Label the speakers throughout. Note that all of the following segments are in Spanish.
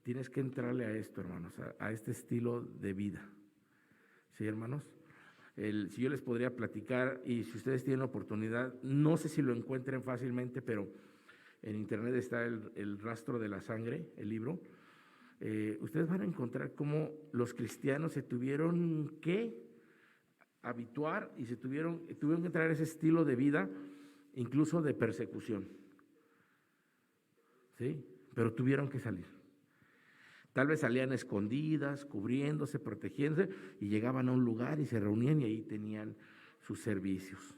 Speaker 1: tienes que entrarle a esto, hermanos, a este estilo de vida. ¿Sí, hermanos? Si yo les podría platicar, y si ustedes tienen oportunidad, no sé si lo encuentren fácilmente, pero en internet está el Rastro de la Sangre, el libro. Ustedes van a encontrar cómo los cristianos se tuvieron que habituar y tuvieron que entrar a ese estilo de vida, incluso de persecución. ¿Sí? Pero tuvieron que salir. Tal vez salían escondidas, cubriéndose, protegiéndose, y llegaban a un lugar y se reunían y ahí tenían sus servicios.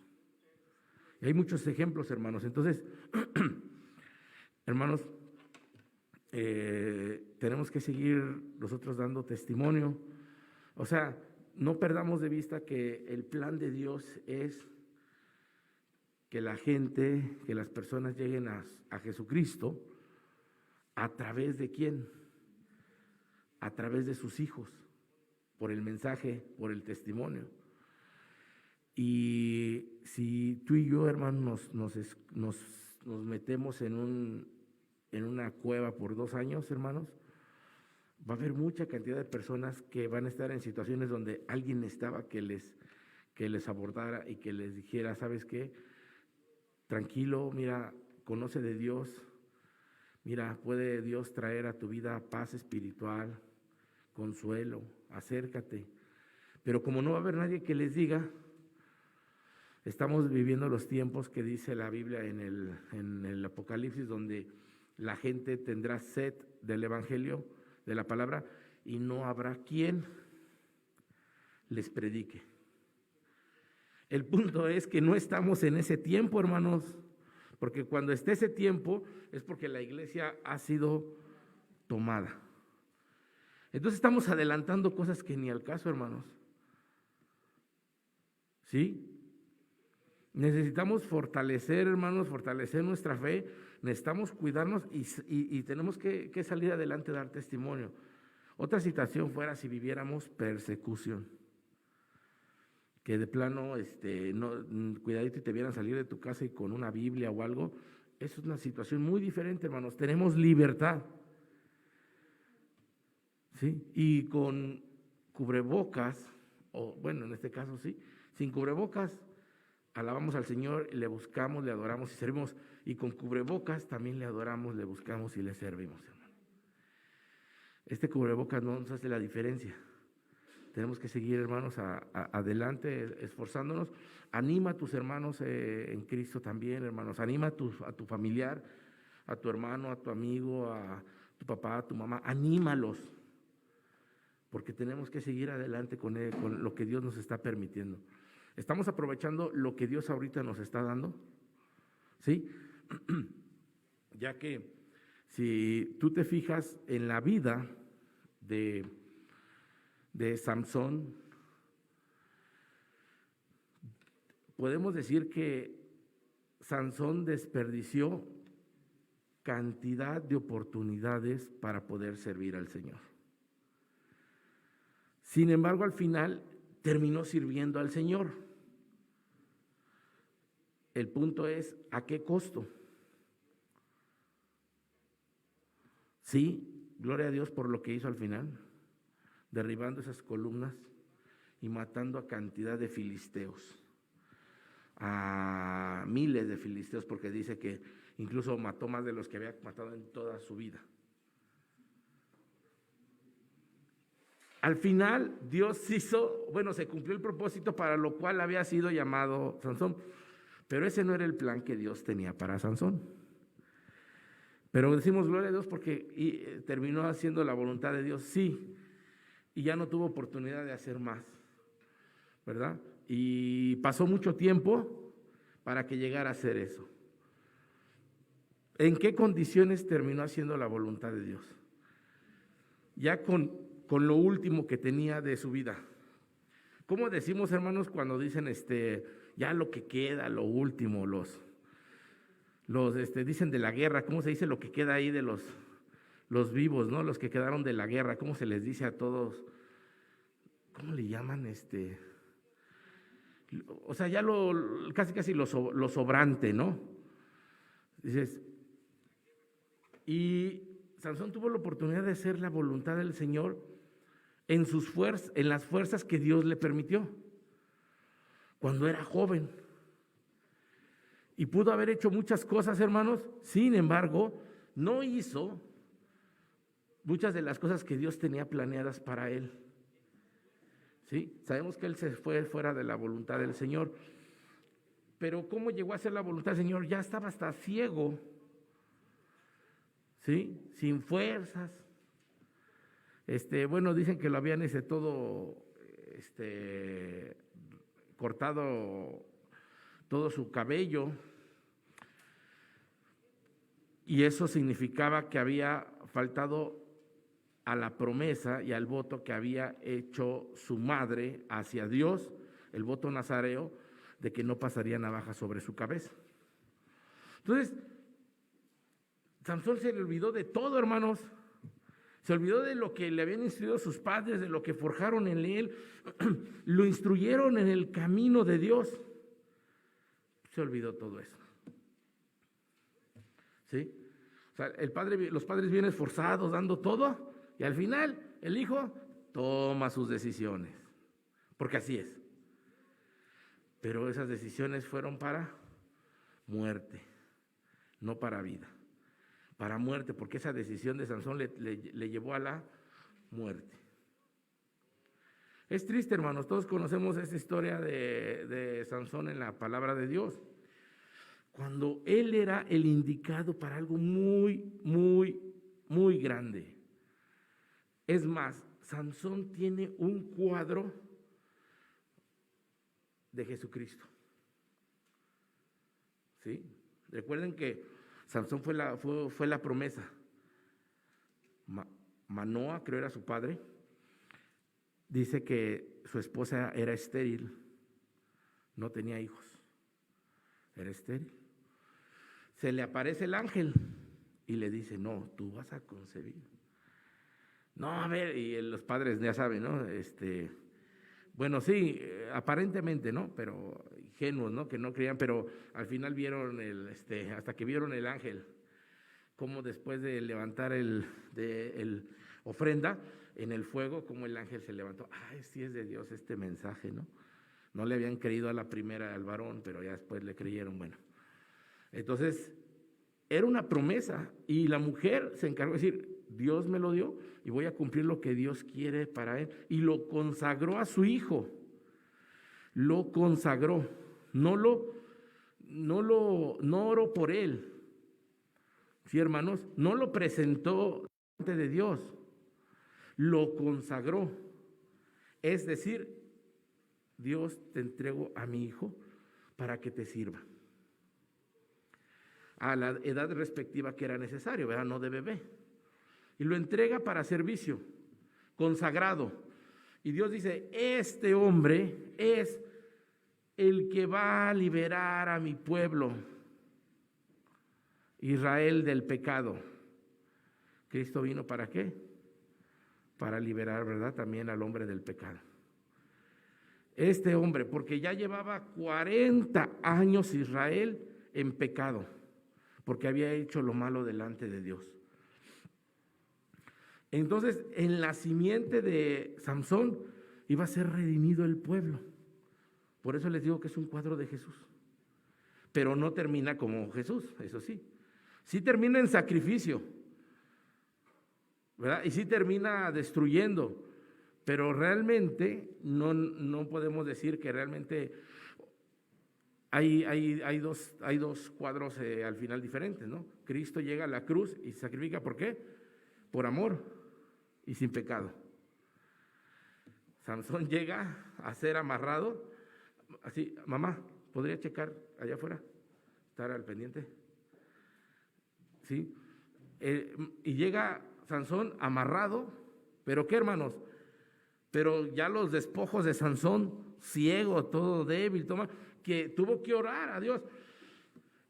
Speaker 1: Y hay muchos ejemplos, hermanos. Entonces, hermanos, tenemos que seguir nosotros dando testimonio. O sea, no perdamos de vista que el plan de Dios es que la gente, que las personas lleguen a Jesucristo. ¿A través de quién? A través de sus hijos, por el mensaje, por el testimonio. Y si tú y yo, hermanos, nos metemos en una cueva por 2 años, hermanos, va a haber mucha cantidad de personas que van a estar en situaciones donde alguien necesitaba que les abordara y que les dijera, ¿sabes qué? Tranquilo, mira, conoce de Dios, mira, puede Dios traer a tu vida paz espiritual, consuelo, acércate. Pero como no va a haber nadie que les diga, estamos viviendo los tiempos que dice la Biblia en el Apocalipsis, donde la gente tendrá sed del evangelio, de la palabra, y no habrá quien les predique. El punto es que no estamos en ese tiempo, hermanos, porque cuando esté ese tiempo es porque la iglesia ha sido tomada. Entonces estamos adelantando cosas que ni al caso, hermanos. ¿Sí? Necesitamos fortalecer, hermanos, fortalecer nuestra fe, necesitamos cuidarnos y tenemos que salir adelante, dar testimonio. Otra situación fuera si viviéramos persecución, que de plano, cuidadito y te vieran salir de tu casa y con una Biblia o algo. Eso es una situación muy diferente, hermanos. Tenemos libertad, ¿sí? Y con cubrebocas, o bueno, en este caso sí, sin cubrebocas, alabamos al Señor, le buscamos, le adoramos y servimos. Y con cubrebocas también le adoramos, le buscamos y le servimos, hermano. Este cubrebocas no nos hace la diferencia. Tenemos que seguir, hermanos, adelante, esforzándonos. Anima a tus hermanos en Cristo también, hermanos. Anima a tu familiar, a tu hermano, a tu amigo, a tu papá, a tu mamá. Anímalos, porque tenemos que seguir adelante con lo que Dios nos está permitiendo. ¿Estamos aprovechando lo que Dios ahorita nos está dando? ¿Sí? Ya que si tú te fijas en la vida de Samson, podemos decir que Sansón desperdició cantidad de oportunidades para poder servir al Señor. Sin embargo, al final terminó sirviendo al Señor. El punto es, ¿a qué costo? Sí, gloria a Dios por lo que hizo al final, derribando esas columnas y matando a cantidad de filisteos, a miles de filisteos, porque dice que incluso mató más de los que había matado en toda su vida. Al final Dios se cumplió el propósito para lo cual había sido llamado Sansón, pero ese no era el plan que Dios tenía para Sansón. Pero decimos gloria a Dios porque terminó haciendo la voluntad de Dios, sí, y ya no tuvo oportunidad de hacer más, ¿verdad? Y pasó mucho tiempo para que llegara a hacer eso. ¿En qué condiciones terminó haciendo la voluntad de Dios? Ya con lo último que tenía de su vida. ¿Cómo decimos, hermanos, cuando dicen ya lo que queda, lo último, dicen de la guerra? ¿Cómo se dice lo que queda ahí de los vivos, ¿no? Los que quedaron de la guerra, ¿cómo se les dice a todos? ¿Cómo le llaman? O sea, ya casi lo sobrante, ¿no? Dices, y Sansón tuvo la oportunidad de hacer la voluntad del Señor en las fuerzas que Dios le permitió, cuando era joven. Y pudo haber hecho muchas cosas, hermanos, sin embargo, no hizo muchas de las cosas que Dios tenía planeadas para él. ¿Sí? Sabemos que él se fue fuera de la voluntad del Señor, pero ¿cómo llegó a ser la voluntad del Señor? Ya estaba hasta ciego, ¿sí? Sin fuerzas. Bueno, dicen que lo habían todo cortado todo su cabello, y eso significaba que había faltado a la promesa y al voto que había hecho su madre hacia Dios, el voto nazareo, de que no pasaría navaja sobre su cabeza. Entonces, Sansón se le olvidó de todo, hermanos. Se olvidó de lo que le habían instruido sus padres, de lo que forjaron en él, lo instruyeron en el camino de Dios. Se olvidó todo eso. ¿Sí? O sea, los padres vienen esforzados, dando todo, y al final el hijo toma sus decisiones, porque así es. Pero esas decisiones fueron para muerte, no para vida. Para muerte, porque esa decisión de Sansón le llevó a la muerte. Es triste, hermanos, todos conocemos esta historia de Sansón en la palabra de Dios, cuando él era el indicado para algo muy, muy, muy grande. Es más, Sansón tiene un cuadro de Jesucristo. ¿Sí? Recuerden que Sansón fue la promesa. Manoa, creo era su padre, dice que su esposa era estéril, no tenía hijos, era estéril. Se le aparece el ángel y le dice, no, tú vas a concebir. No, a ver, y los padres ya saben, ¿no? Bueno, sí, aparentemente, ¿no? Pero ingenuos, ¿no? Que no creían, pero al final vieron hasta que vieron el ángel, como después de levantar el ofrenda en el fuego, como el ángel se levantó. Ay, sí es de Dios este mensaje, ¿no? No le habían creído a la primera al varón, pero ya después le creyeron, bueno. Entonces, era una promesa y la mujer se encargó de decir, Dios me lo dio y voy a cumplir lo que Dios quiere para él. Y lo consagró a su hijo, lo consagró, no oró por él. Sí, hermanos, no lo presentó delante de Dios, lo consagró. Es decir, Dios, te entrego a mi hijo para que te sirva. A la edad respectiva que era necesario, ¿verdad? No de bebé. Y lo entrega para servicio, consagrado. Y Dios dice, este hombre es el que va a liberar a mi pueblo, Israel, del pecado. ¿Cristo vino para qué? Para liberar, ¿verdad? También al hombre del pecado. Este hombre, porque ya llevaba 40 años Israel en pecado, porque había hecho lo malo delante de Dios. Entonces, en la simiente de Samsón iba a ser redimido el pueblo. Por eso les digo que es un cuadro de Jesús. Pero no termina como Jesús, eso sí. Sí termina en sacrificio, ¿verdad? Y sí termina destruyendo. Pero realmente no podemos decir que realmente hay dos cuadros al final diferentes, ¿no? Cristo llega a la cruz y se sacrifica, ¿por qué? Por amor y sin pecado. Samsón llega a ser amarrado, así, mamá, ¿podría checar allá afuera? ¿Estar al pendiente? ¿Sí? Y llega Sansón amarrado, ¿pero qué, hermanos? Pero ya los despojos de Sansón, ciego, todo débil, que tuvo que orar a Dios.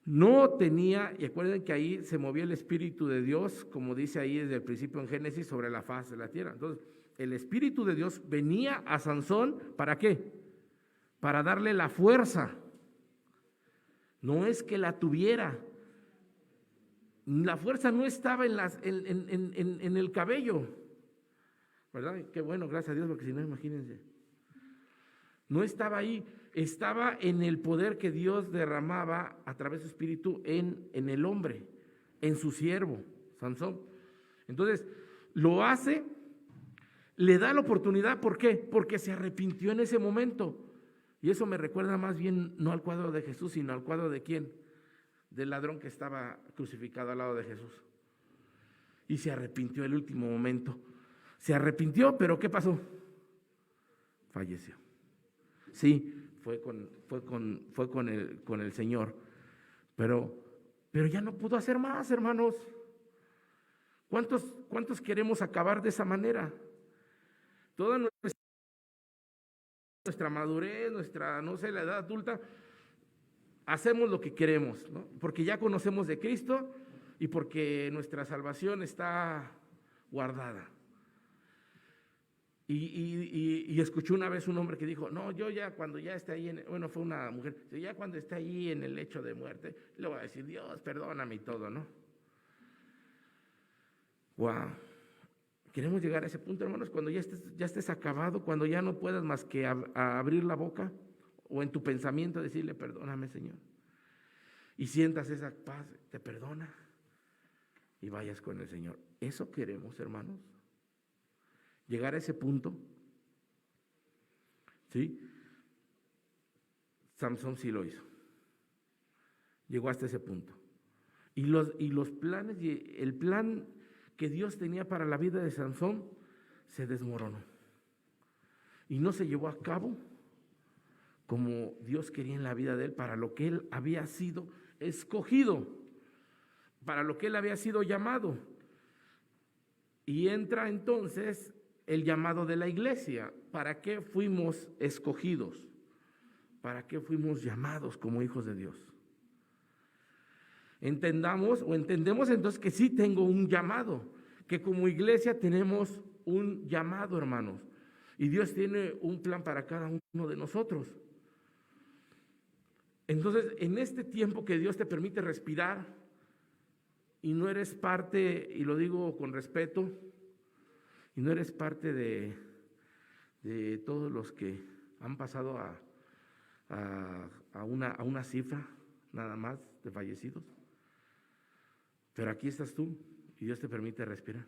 Speaker 1: No tenía, y acuerden que ahí se movió el Espíritu de Dios, como dice ahí desde el principio en Génesis, sobre la faz de la tierra. Entonces, el Espíritu de Dios venía a Sansón, ¿para qué? Para darle la fuerza. No es que la tuviera, La fuerza no estaba en el cabello, ¿verdad? Qué bueno, gracias a Dios, porque si no, imagínense. No estaba ahí, estaba en el poder que Dios derramaba a través de su espíritu en el hombre, en su siervo, Sansón. Entonces, lo hace, le da la oportunidad, ¿por qué? Porque se arrepintió en ese momento. Y eso me recuerda más bien no al cuadro de Jesús, sino al cuadro de ¿quién? Del ladrón que estaba crucificado al lado de Jesús. Y se arrepintió el último momento. Se arrepintió, pero ¿qué pasó? Falleció. Sí, fue con el Señor, pero ya no pudo hacer más, hermanos. ¿Cuántos queremos acabar de esa manera? Toda nuestra madurez, no sé, la edad adulta, hacemos lo que queremos, ¿no? Porque ya conocemos de Cristo y porque nuestra salvación está guardada. Y escuché una vez un hombre que dijo, no, yo ya cuando ya esté ahí, bueno, fue una mujer, ya cuando esté ahí en el lecho de muerte, le voy a decir, Dios, perdóname y todo, ¿no? Wow. Queremos llegar a ese punto, hermanos, cuando ya estés acabado, cuando ya no puedas más que a abrir la boca o en tu pensamiento decirle, perdóname, Señor. Y sientas esa paz, te perdona y vayas con el Señor. Eso queremos, hermanos. Llegar a ese punto, ¿sí? Samson sí lo hizo. Llegó hasta ese punto. Y los planes, el plan que Dios tenía para la vida de Samson se desmoronó. Y no se llevó a cabo como Dios quería en la vida de él, para lo que él había sido escogido, para lo que él había sido llamado. Y entra entonces el llamado de la iglesia. ¿Para qué fuimos escogidos? ¿Para qué fuimos llamados como hijos de Dios? Entendemos entonces que sí tengo un llamado, que como iglesia tenemos un llamado, hermanos. Y Dios tiene un plan para cada uno de nosotros. Entonces, en este tiempo que Dios te permite respirar y no eres parte, y lo digo con respeto, y no eres parte de todos los que han pasado a una cifra nada más de fallecidos. Pero aquí estás tú y Dios te permite respirar.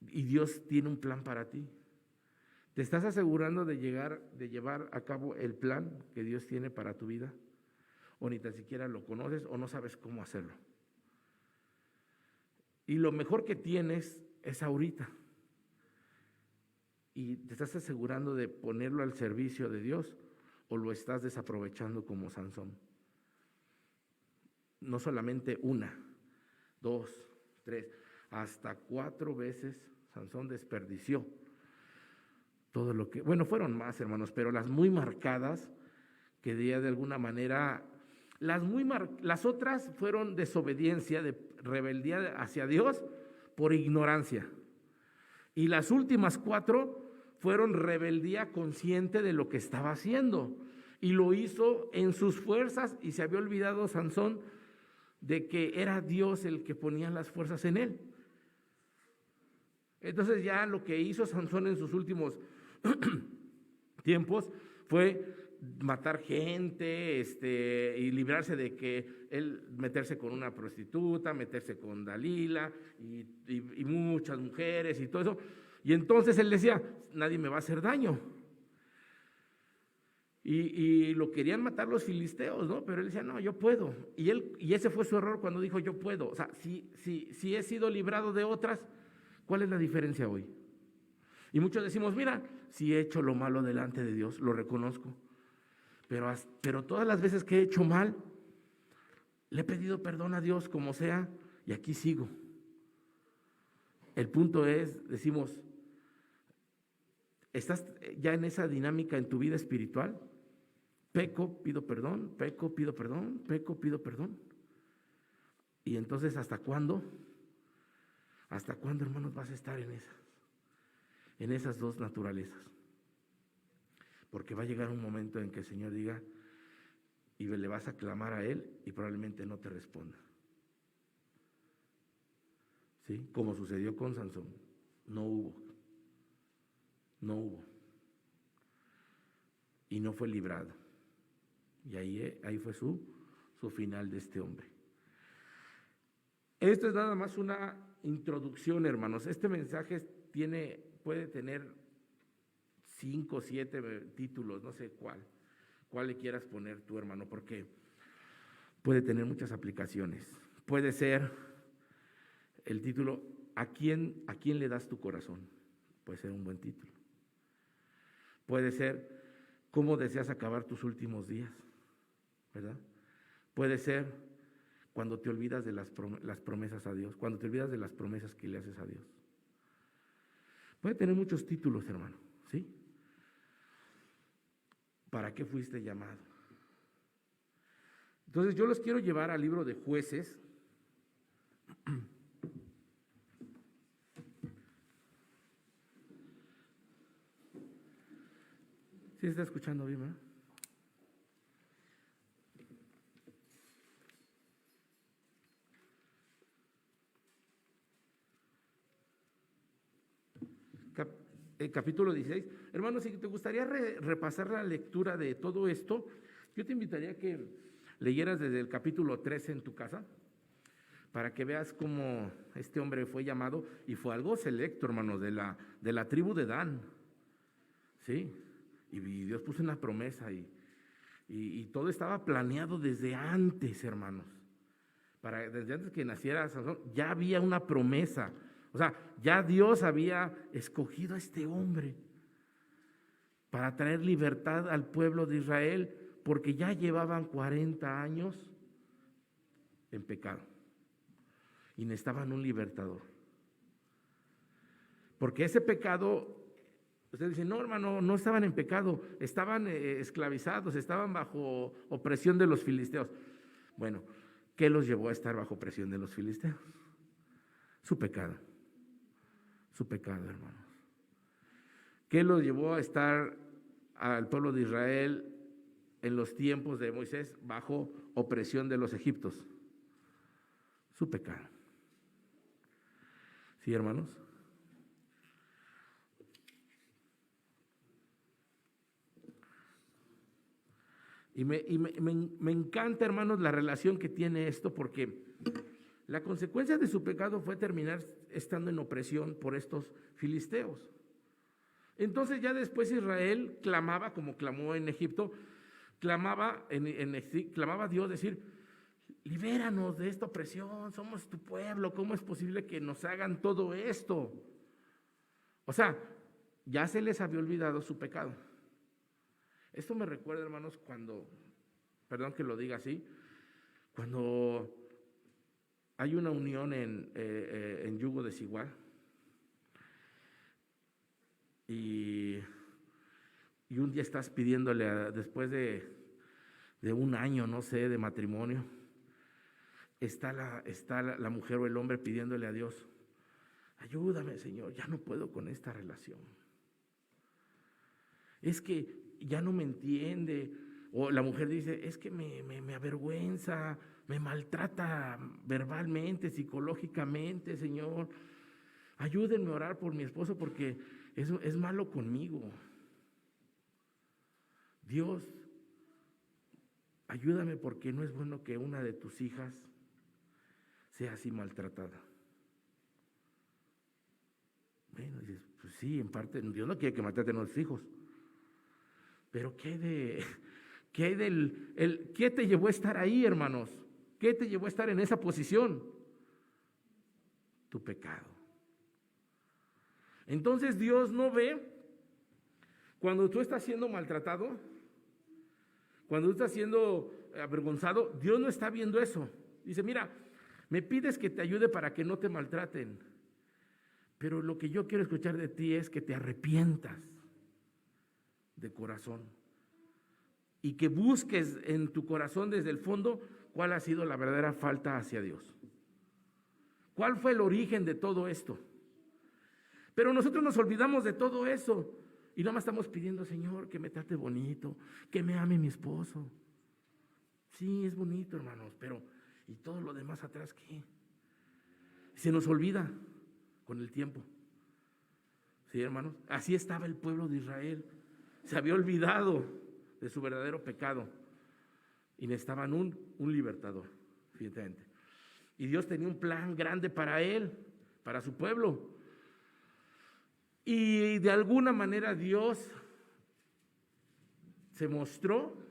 Speaker 1: Y Dios tiene un plan para ti. ¿Te estás asegurando de llevar a cabo el plan que Dios tiene para tu vida? ¿O ni tan siquiera lo conoces o no sabes cómo hacerlo? Y lo mejor que tienes es ahorita. ¿Y te estás asegurando de ponerlo al servicio de Dios o lo estás desaprovechando como Sansón? No solamente 1, 2, 3, hasta 4 veces Sansón desperdició todo lo que, bueno, fueron más, hermanos, pero las muy marcadas, que de alguna manera, las otras fueron desobediencia, de rebeldía hacia Dios por ignorancia. Y las últimas 4 fueron rebeldía consciente de lo que estaba haciendo. Y lo hizo en sus fuerzas y se había olvidado Sansón de que era Dios el que ponía las fuerzas en él. Entonces ya lo que hizo Sansón en sus últimos tiempos fue matar gente, y librarse de que él meterse con una prostituta, meterse con Dalila y muchas mujeres y todo eso. Y entonces él decía, nadie me va a hacer daño. Y lo querían matar los filisteos, ¿no? Pero él decía, no, yo puedo. Y ese fue su error cuando dijo, yo puedo. O sea, si he sido librado de otras, ¿cuál es la diferencia hoy? Y muchos decimos, mira, si he hecho lo malo delante de Dios, lo reconozco. Pero todas las veces que he hecho mal, le he pedido perdón a Dios como sea, y aquí sigo. El punto es, decimos, ¿estás ya en esa dinámica en tu vida espiritual? Peco, pido perdón, peco, pido perdón, peco, pido perdón. Y entonces, ¿hasta cuándo? ¿Hasta cuándo, hermanos, vas a estar en esas dos naturalezas? Porque va a llegar un momento en que el Señor diga, y le vas a clamar a Él y probablemente no te responda. ¿Sí? Como sucedió con Sansón, no hubo. Y no fue librado. Y ahí fue su final de este hombre. Esto es nada más una introducción, hermanos. Este mensaje puede tener 5, 7 títulos, no sé cuál le quieras poner tú, hermano, porque puede tener muchas aplicaciones. Puede ser el título, ¿a quién le das tu corazón? Puede ser un buen título. Puede ser, ¿cómo deseas acabar tus últimos días? ¿Verdad? Puede ser, cuando te olvidas de las promesas a Dios, cuando te olvidas de las promesas que le haces a Dios. Puede tener muchos títulos, hermano, ¿sí? ¿Para qué fuiste llamado? Entonces yo los quiero llevar al libro de Jueces. ¿Sí está escuchando bien, verdad? Capítulo 16. Hermanos, si te gustaría repasar la lectura de todo esto, yo te invitaría a que leyeras desde el capítulo 13 en tu casa, para que veas cómo este hombre fue llamado y fue algo selecto, hermanos, de la tribu de Dan. ¿Sí? Y Dios puso una promesa y todo estaba planeado desde antes, hermanos. Desde antes que naciera Sansón, ya había una promesa. O sea, ya Dios había escogido a este hombre para traer libertad al pueblo de Israel, porque ya llevaban 40 años en pecado y necesitaban un libertador. Porque ese pecado, ustedes dicen, no, hermano, no estaban en pecado, estaban esclavizados, estaban bajo opresión de los filisteos. Bueno, ¿qué los llevó a estar bajo presión de los filisteos? Su pecado, hermanos. ¿Qué los llevó a estar al pueblo de Israel en los tiempos de Moisés bajo opresión de los egipcios? Su pecado. ¿Sí, hermanos? Y me encanta, hermanos, la relación que tiene esto, porque la consecuencia de su pecado fue terminar estando en opresión por estos filisteos. Entonces ya después Israel clamaba, como clamó en Egipto, clamaba a Dios, decir, libéranos de esta opresión, somos tu pueblo, ¿cómo es posible que nos hagan todo esto? O sea, ya se les había olvidado su pecado. Esto me recuerda, hermanos, perdón que lo diga así, cuando hay una unión en yugo desigual y un día estás pidiéndole, después de un año, no sé, de matrimonio, está la mujer o el hombre pidiéndole a Dios, ayúdame, Señor, ya no puedo con esta relación. Es que ya no me entiende. O la mujer dice, es que me avergüenza, me maltrata verbalmente, psicológicamente, Señor. Ayúdenme a orar por mi esposo porque eso es malo conmigo. Dios, ayúdame porque no es bueno que una de tus hijas sea así maltratada. Bueno, dices, pues sí, en parte, Dios no quiere que maltraten a los hijos. Pero ¿qué te llevó a estar ahí, hermanos? ¿Qué te llevó a estar en esa posición? Tu pecado. Entonces Dios no ve cuando tú estás siendo maltratado, cuando tú estás siendo avergonzado, Dios no está viendo eso. Dice, mira, me pides que te ayude para que no te maltraten, pero lo que yo quiero escuchar de ti es que te arrepientas de corazón y que busques en tu corazón desde el fondo cuál ha sido la verdadera falta hacia Dios. ¿Cuál fue el origen de todo esto? Pero nosotros nos olvidamos de todo eso y nada más estamos pidiendo, Señor, que me trate bonito, que me ame mi esposo. Sí, es bonito, hermanos, pero ¿y todo lo demás atrás qué? Se nos olvida con el tiempo. Sí, hermanos, así estaba el pueblo de Israel. Se había olvidado de su verdadero pecado y necesitaban un libertador, fíjate. Y Dios tenía un plan grande para él, para su pueblo. Y de alguna manera Dios se mostró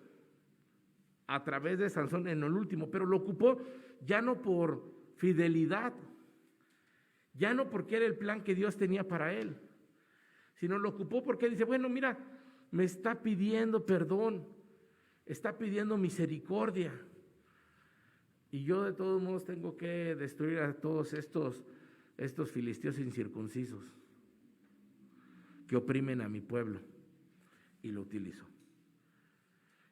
Speaker 1: a través de Sansón en el último, pero lo ocupó ya no por fidelidad, ya no porque era el plan que Dios tenía para él, sino lo ocupó porque dice, bueno, mira, me está pidiendo perdón, está pidiendo misericordia, y yo de todos modos tengo que destruir a todos estos filisteos incircuncisos que oprimen a mi pueblo, y lo utilizó.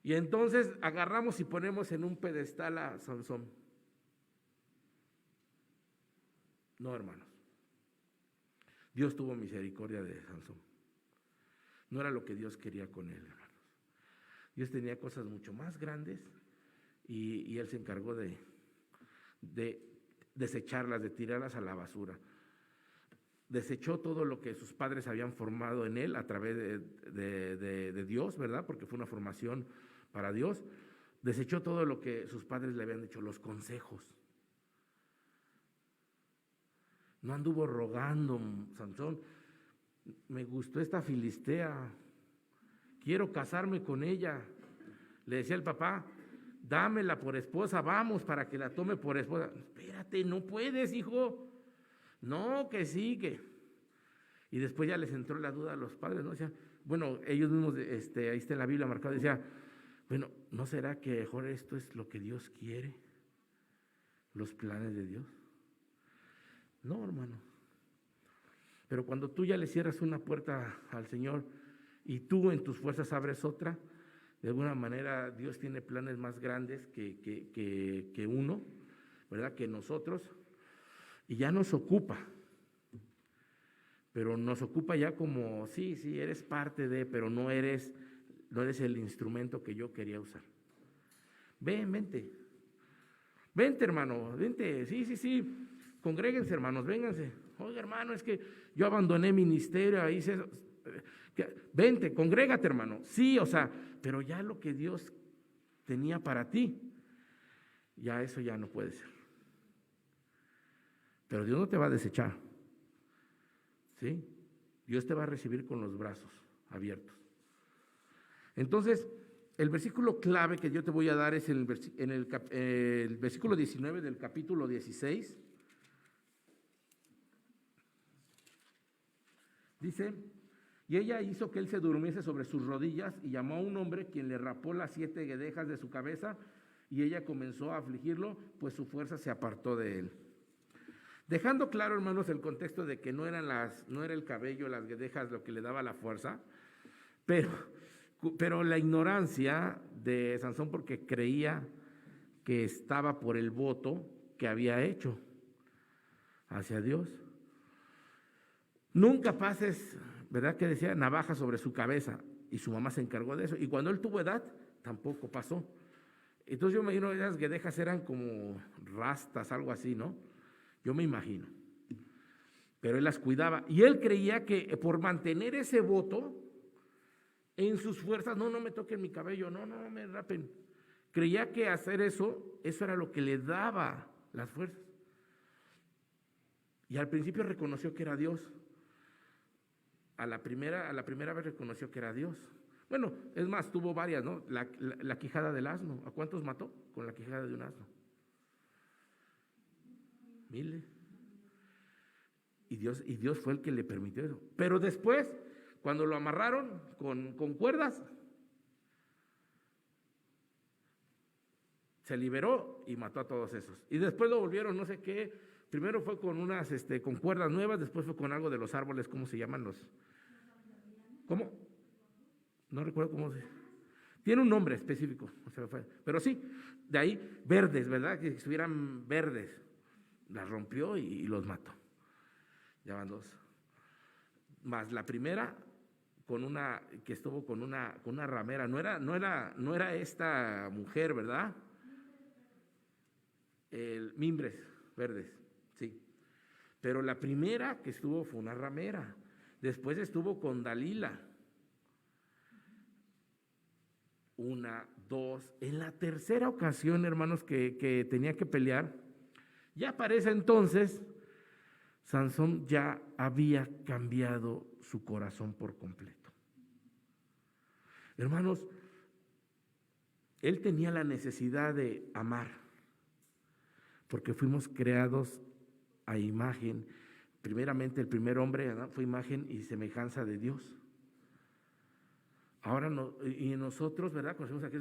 Speaker 1: Y entonces agarramos y ponemos en un pedestal a Sansón. No, hermanos. Dios tuvo misericordia de Sansón. No era lo que Dios quería con él, hermanos. Dios tenía cosas mucho más grandes y él se encargó de desecharlas, de tirarlas a la basura. Desechó todo lo que sus padres habían formado en él a través de Dios, ¿verdad? Porque fue una formación para Dios. Desechó todo lo que sus padres le habían dicho, los consejos. No anduvo rogando, Sansón, me gustó esta filistea, quiero casarme con ella. Le decía el papá, dámela por esposa, vamos para que la tome por esposa. Espérate, no puedes, hijo. No, que sí, que. Y después ya les entró la duda a los padres, ¿no? Decía, bueno, ellos mismos, ahí está en la Biblia marcado, decía, bueno, ¿no será que mejor esto es lo que Dios quiere? ¿Los planes de Dios? No, hermano. Pero cuando tú ya le cierras una puerta al Señor y tú en tus fuerzas abres otra, de alguna manera Dios tiene planes más grandes que uno, ¿verdad? Que nosotros, y ya nos ocupa. Pero nos ocupa ya como, sí, eres parte de, pero no eres el instrumento que yo quería usar. Vente, hermano, vente, sí, congréguense, hermanos, vénganse. Oiga, hermano, es que yo abandoné ministerio, vente, congrégate, hermano. Sí, pero ya lo que Dios tenía para ti, ya eso ya no puede ser. Pero Dios no te va a desechar. ¿Sí? Dios te va a recibir con los brazos abiertos. Entonces, el versículo clave que yo te voy a dar es el versículo 19 del capítulo 16. Dice, y ella hizo que él se durmiese sobre sus rodillas y llamó a un hombre quien le rapó las 7 guedejas de su cabeza y ella comenzó a afligirlo, pues su fuerza se apartó de él. Dejando claro, hermanos, el contexto de que no era el cabello, las guedejas lo que le daba la fuerza, pero la ignorancia de Sansón porque creía que estaba por el voto que había hecho hacia Dios. Nunca pases, ¿verdad? Que decía navaja sobre su cabeza y su mamá se encargó de eso. Y cuando él tuvo edad, tampoco pasó. Entonces yo me imagino que esas guedejas eran como rastas, algo así, ¿no? Yo me imagino. Pero él las cuidaba. Y él creía que por mantener ese voto en sus fuerzas, no me toquen mi cabello, no me rapen. Creía que hacer eso era lo que le daba las fuerzas. Y al principio reconoció que era Dios. A la primera vez reconoció que era Dios. Bueno, es más, tuvo varias, ¿no? La quijada del asno. ¿A cuántos mató con la quijada de un asno? Miles. Y Dios fue el que le permitió eso. Pero después, cuando lo amarraron con cuerdas, se liberó y mató a todos esos. Y después lo volvieron, no sé qué. Primero fue con con cuerdas nuevas, después fue con algo de los árboles, ¿cómo se llaman los? ¿Cómo? No recuerdo cómo se. Tiene un nombre específico, pero sí, de ahí verdes, ¿verdad? Que estuvieran verdes. Las rompió y los mató. Ya van 2. Más la primera que estuvo con una ramera. No era esta mujer, ¿verdad? mimbres verdes, sí. Pero la primera que estuvo fue una ramera. Después estuvo con Dalila. 1, 2. En la tercera ocasión, hermanos, que tenía que pelear, ya para ese entonces, Sansón ya había cambiado su corazón por completo. Hermanos, él tenía la necesidad de amar, porque fuimos creados a imagen. Primeramente, el primer hombre, ¿verdad?, fue imagen y semejanza de Dios. Ahora, y nosotros, ¿verdad?, conocemos aquí,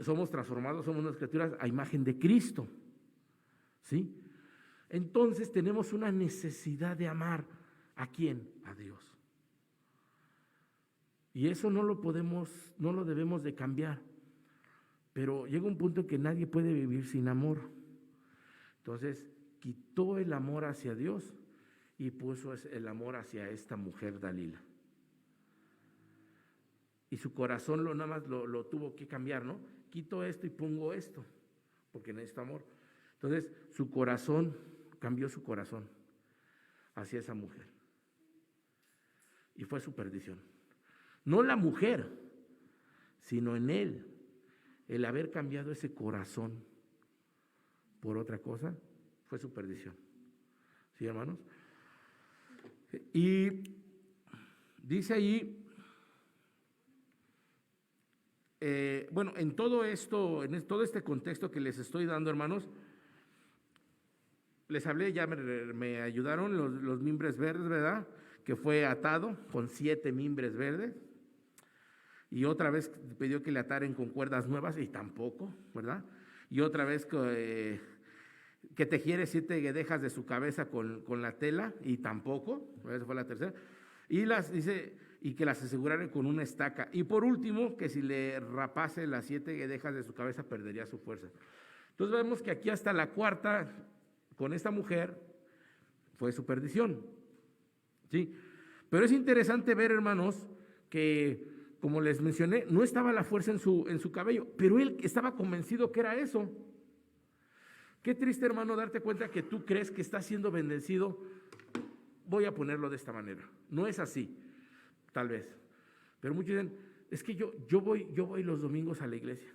Speaker 1: somos transformados, somos unas criaturas a imagen de Cristo, ¿sí? Entonces tenemos una necesidad de amar. ¿A quién? A Dios. Y eso no lo debemos de cambiar. Pero llega un punto en que nadie puede vivir sin amor. Entonces quitó el amor hacia Dios y puso el amor hacia esta mujer Dalila. Y su corazón nada más lo tuvo que cambiar, ¿no? Quito esto y pongo esto, porque necesito amor. Entonces su corazón, cambió su corazón hacia esa mujer. Y fue su perdición. No la mujer, sino en él. El haber cambiado ese corazón por otra cosa fue su perdición. ¿Sí, hermanos? Y dice ahí, bueno, en todo esto, en todo este contexto que les estoy dando, hermanos, les hablé, ya me ayudaron los mimbres verdes, ¿verdad? Que fue atado con 7 mimbres verdes. Y otra vez pidió que le ataren con cuerdas nuevas y tampoco, ¿verdad? Y otra vez que tejiera 7 guedejas de su cabeza con la tela y tampoco, esa fue la tercera. Y y que las asegurara con una estaca. Y por último, que si le rapase las 7 guedejas de su cabeza perdería su fuerza. Entonces vemos que aquí hasta la cuarta, con esta mujer, fue su perdición, ¿sí? Pero es interesante ver, hermanos, que como les mencioné, no estaba la fuerza en su cabello, pero él estaba convencido que era eso. Qué triste, hermano, darte cuenta que tú crees que estás siendo bendecido. Voy a ponerlo de esta manera. No es así, tal vez. Pero muchos dicen, es que yo voy los domingos a la iglesia.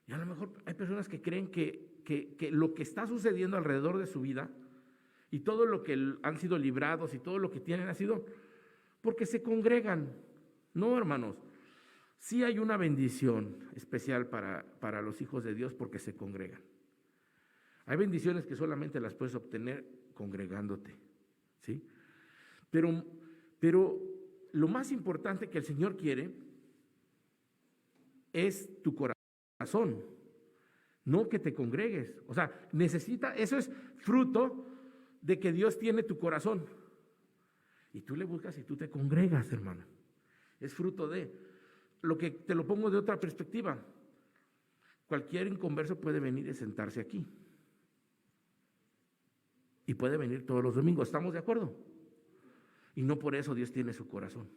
Speaker 1: Y a lo mejor hay personas que creen que lo que está sucediendo alrededor de su vida y todo lo que han sido librados y todo lo que tienen ha sido porque se congregan. No, hermanos, sí hay una bendición especial para los hijos de Dios porque se congregan. Hay bendiciones que solamente las puedes obtener congregándote, ¿sí? Pero lo más importante que el Señor quiere es tu corazón, no que te congregues. O sea, eso es fruto de que Dios tiene tu corazón. Y tú le buscas y tú te congregas, hermano. Es fruto de lo que te lo pongo de otra perspectiva. Cualquier inconverso puede venir y sentarse aquí. Y puede venir todos los domingos, ¿estamos de acuerdo? Y no por eso Dios tiene su corazón.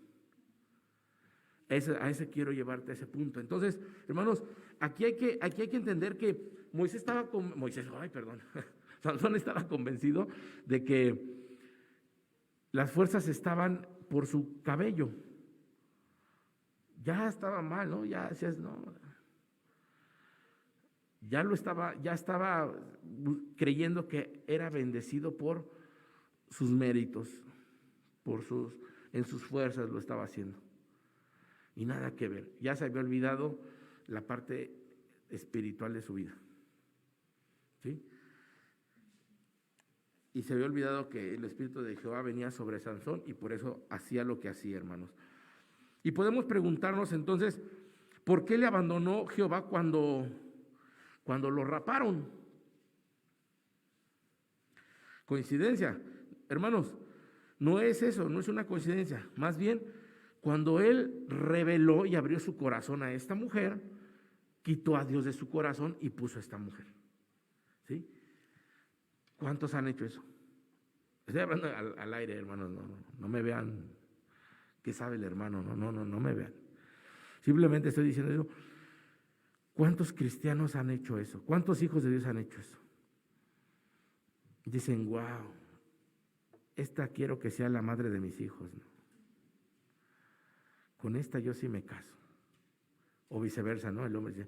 Speaker 1: A ese quiero llevarte a ese punto. Entonces, hermanos, aquí hay que entender que Sansón estaba convencido de que las fuerzas estaban por su cabello. Ya estaba mal, ¿no? Ya decías, no. Ya estaba creyendo que era bendecido por sus méritos, en sus fuerzas lo estaba haciendo. Y nada que ver. Ya se había olvidado la parte espiritual de su vida. ¿Sí? Y se había olvidado que el Espíritu de Jehová venía sobre Sansón y por eso hacía lo que hacía, hermanos. Y podemos preguntarnos entonces, ¿por qué le abandonó Jehová cuando lo raparon? ¿Coincidencia? Hermanos, no es eso, no es una coincidencia. Más bien, cuando él reveló y abrió su corazón a esta mujer, quitó a Dios de su corazón y puso a esta mujer. ¿Sí? ¿Cuántos han hecho eso? Estoy hablando al aire, hermanos, no me vean qué sabe el hermano, no me vean. Simplemente estoy diciendo eso. ¿Cuántos cristianos han hecho eso? ¿Cuántos hijos de Dios han hecho eso? Dicen, wow, esta quiero que sea la madre de mis hijos, ¿no? Con esta yo sí me caso. O viceversa, ¿no? El hombre dice,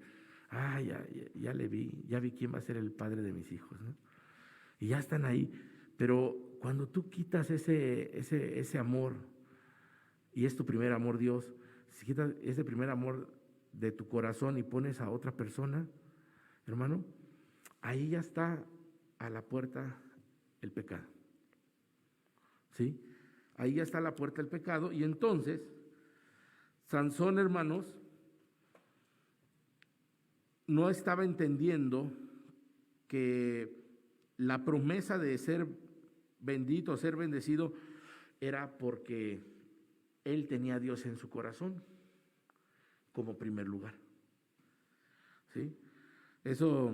Speaker 1: ya le vi, ya vi quién va a ser el padre de mis hijos, ¿no? Y ya están ahí. Pero cuando tú quitas ese amor, y es tu primer amor Dios, si quitas ese primer amor de tu corazón y pones a otra persona, hermano, ahí ya está a la puerta el pecado. ¿Sí? Ahí ya está a la puerta el pecado. Y entonces, Sansón, hermanos, no estaba entendiendo que la promesa de ser bendito, ser bendecido, era porque él tenía a Dios en su corazón como primer lugar. ¿Sí? Esa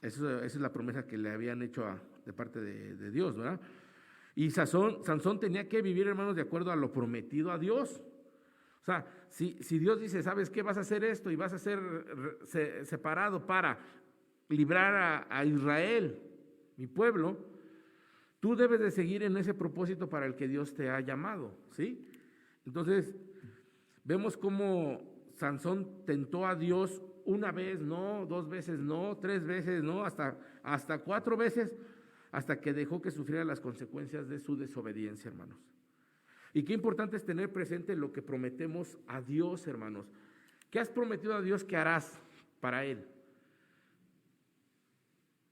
Speaker 1: es la promesa que le habían hecho de parte de Dios, ¿verdad? Y Sansón tenía que vivir, hermanos, de acuerdo a lo prometido a Dios. O sea, si Dios dice, ¿sabes qué? Vas a hacer esto y vas a ser separado para librar a Israel, mi pueblo, tú debes de seguir en ese propósito para el que Dios te ha llamado, ¿sí? Entonces, vemos cómo Sansón tentó a Dios una vez, no, 2 veces, no, 3 veces, no, hasta 4 veces, hasta que dejó que sufriera las consecuencias de su desobediencia, hermanos. Y qué importante es tener presente lo que prometemos a Dios, hermanos. ¿Qué has prometido a Dios que harás para Él?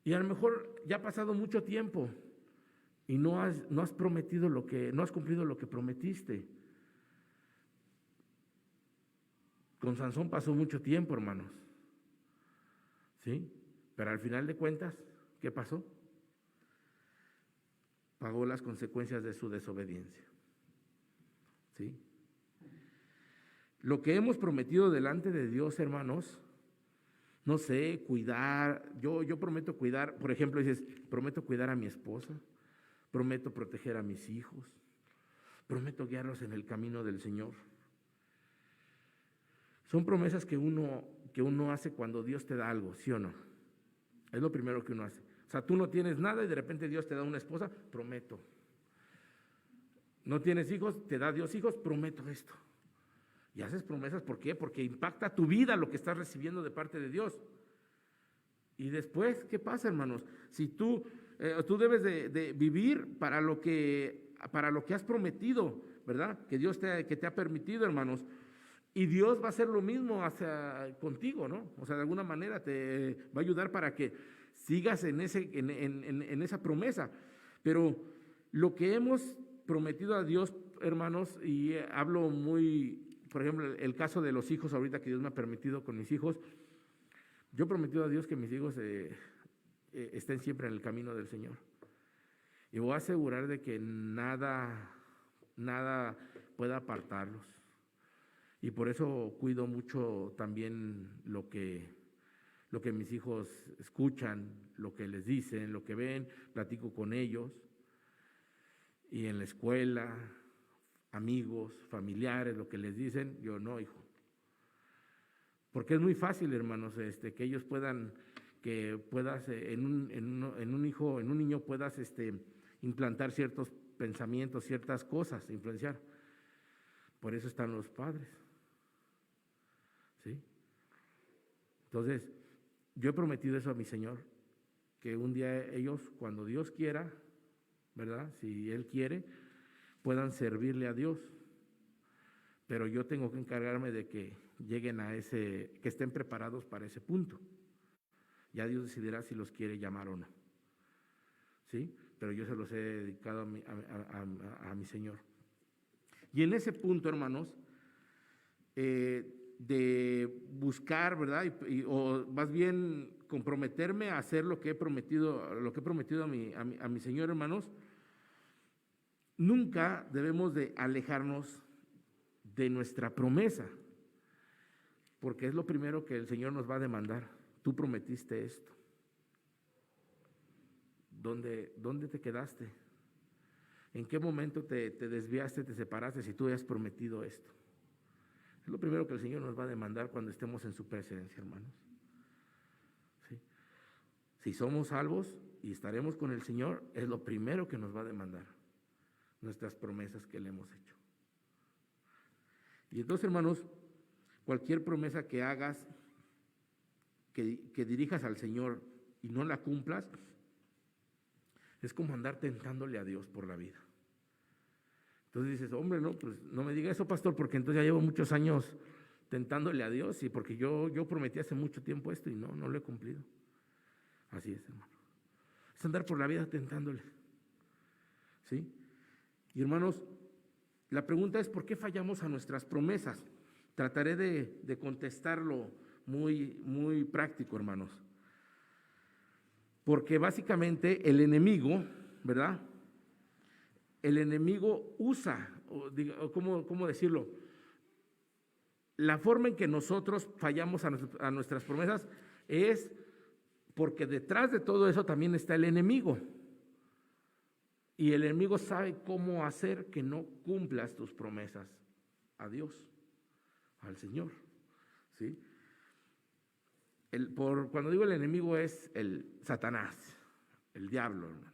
Speaker 1: Y a lo mejor ya ha pasado mucho tiempo y no has prometido no has cumplido lo que prometiste. Con Sansón pasó mucho tiempo, hermanos. ¿Sí? Pero al final de cuentas, ¿qué pasó? Pagó las consecuencias de su desobediencia. ¿Sí? Lo que hemos prometido delante de Dios, hermanos, no sé, cuidar, yo prometo cuidar, por ejemplo, dices, prometo cuidar a mi esposa, prometo proteger a mis hijos, prometo guiarlos en el camino del Señor. Son promesas que uno hace cuando Dios te da algo, ¿sí o no? Es lo primero que uno hace. O sea, tú no tienes nada y de repente Dios te da una esposa, prometo. No tienes hijos, te da Dios hijos, prometo esto. Y haces promesas, ¿por qué? Porque impacta tu vida lo que estás recibiendo de parte de Dios. Y después, ¿qué pasa, hermanos? Si tú debes de vivir para lo que has prometido, ¿verdad? Que Dios te ha permitido, hermanos. Y Dios va a hacer lo mismo contigo, ¿no? O sea, de alguna manera te va a ayudar para que sigas en esa promesa. Pero lo que hemos prometido a Dios, hermanos, y hablo por ejemplo, el caso de los hijos ahorita que Dios me ha permitido con mis hijos, yo he prometido a Dios que mis hijos estén siempre en el camino del Señor. Y voy a asegurar de que nada pueda apartarlos. Y por eso cuido mucho también lo que mis hijos escuchan, lo que les dicen, lo que ven, platico con ellos. Y en la escuela, amigos, familiares, lo que les dicen, yo no, hijo. Porque es muy fácil, hermanos, que ellos puedas en un hijo, en un niño puedas implantar ciertos pensamientos, ciertas cosas, influenciar. Por eso están los padres. ¿Sí? Entonces, yo he prometido eso a mi Señor, que un día ellos, cuando Dios quiera, ¿verdad? Si Él quiere, puedan servirle a Dios. Pero yo tengo que encargarme de que lleguen que estén preparados para ese punto. Ya Dios decidirá si los quiere llamar o no. ¿Sí? Pero yo se los he dedicado a mi Señor. Y en ese punto, hermanos, de buscar, ¿verdad? O más bien comprometerme a hacer lo que he prometido a mi Señor, hermanos, nunca debemos de alejarnos de nuestra promesa, porque es lo primero que el Señor nos va a demandar. Tú prometiste esto. ¿Dónde te quedaste? ¿En qué momento te desviaste, te separaste si tú habías prometido esto? Es lo primero que el Señor nos va a demandar cuando estemos en su presencia, hermanos. Si somos salvos y estaremos con el Señor, es lo primero que nos va a demandar, nuestras promesas que le hemos hecho. Y entonces, hermanos, cualquier promesa que hagas, que dirijas al Señor y no la cumplas, es como andar tentándole a Dios por la vida. Entonces dices, hombre, no, pues no me diga eso, pastor, porque entonces ya llevo muchos años tentándole a Dios y porque yo prometí hace mucho tiempo esto y no lo he cumplido. Así es, hermano. Es andar por la vida tentándole. ¿Sí? Y hermanos, la pregunta es, ¿por qué fallamos a nuestras promesas? Trataré de contestarlo muy práctico, hermanos. Porque básicamente el enemigo, ¿verdad? El enemigo usa, ¿cómo decirlo? La forma en que nosotros fallamos a nuestras promesas es porque detrás de todo eso también está el enemigo. Y el enemigo sabe cómo hacer que no cumplas tus promesas a Dios, al Señor, ¿sí? Cuando digo el enemigo es el Satanás, el diablo, hermano.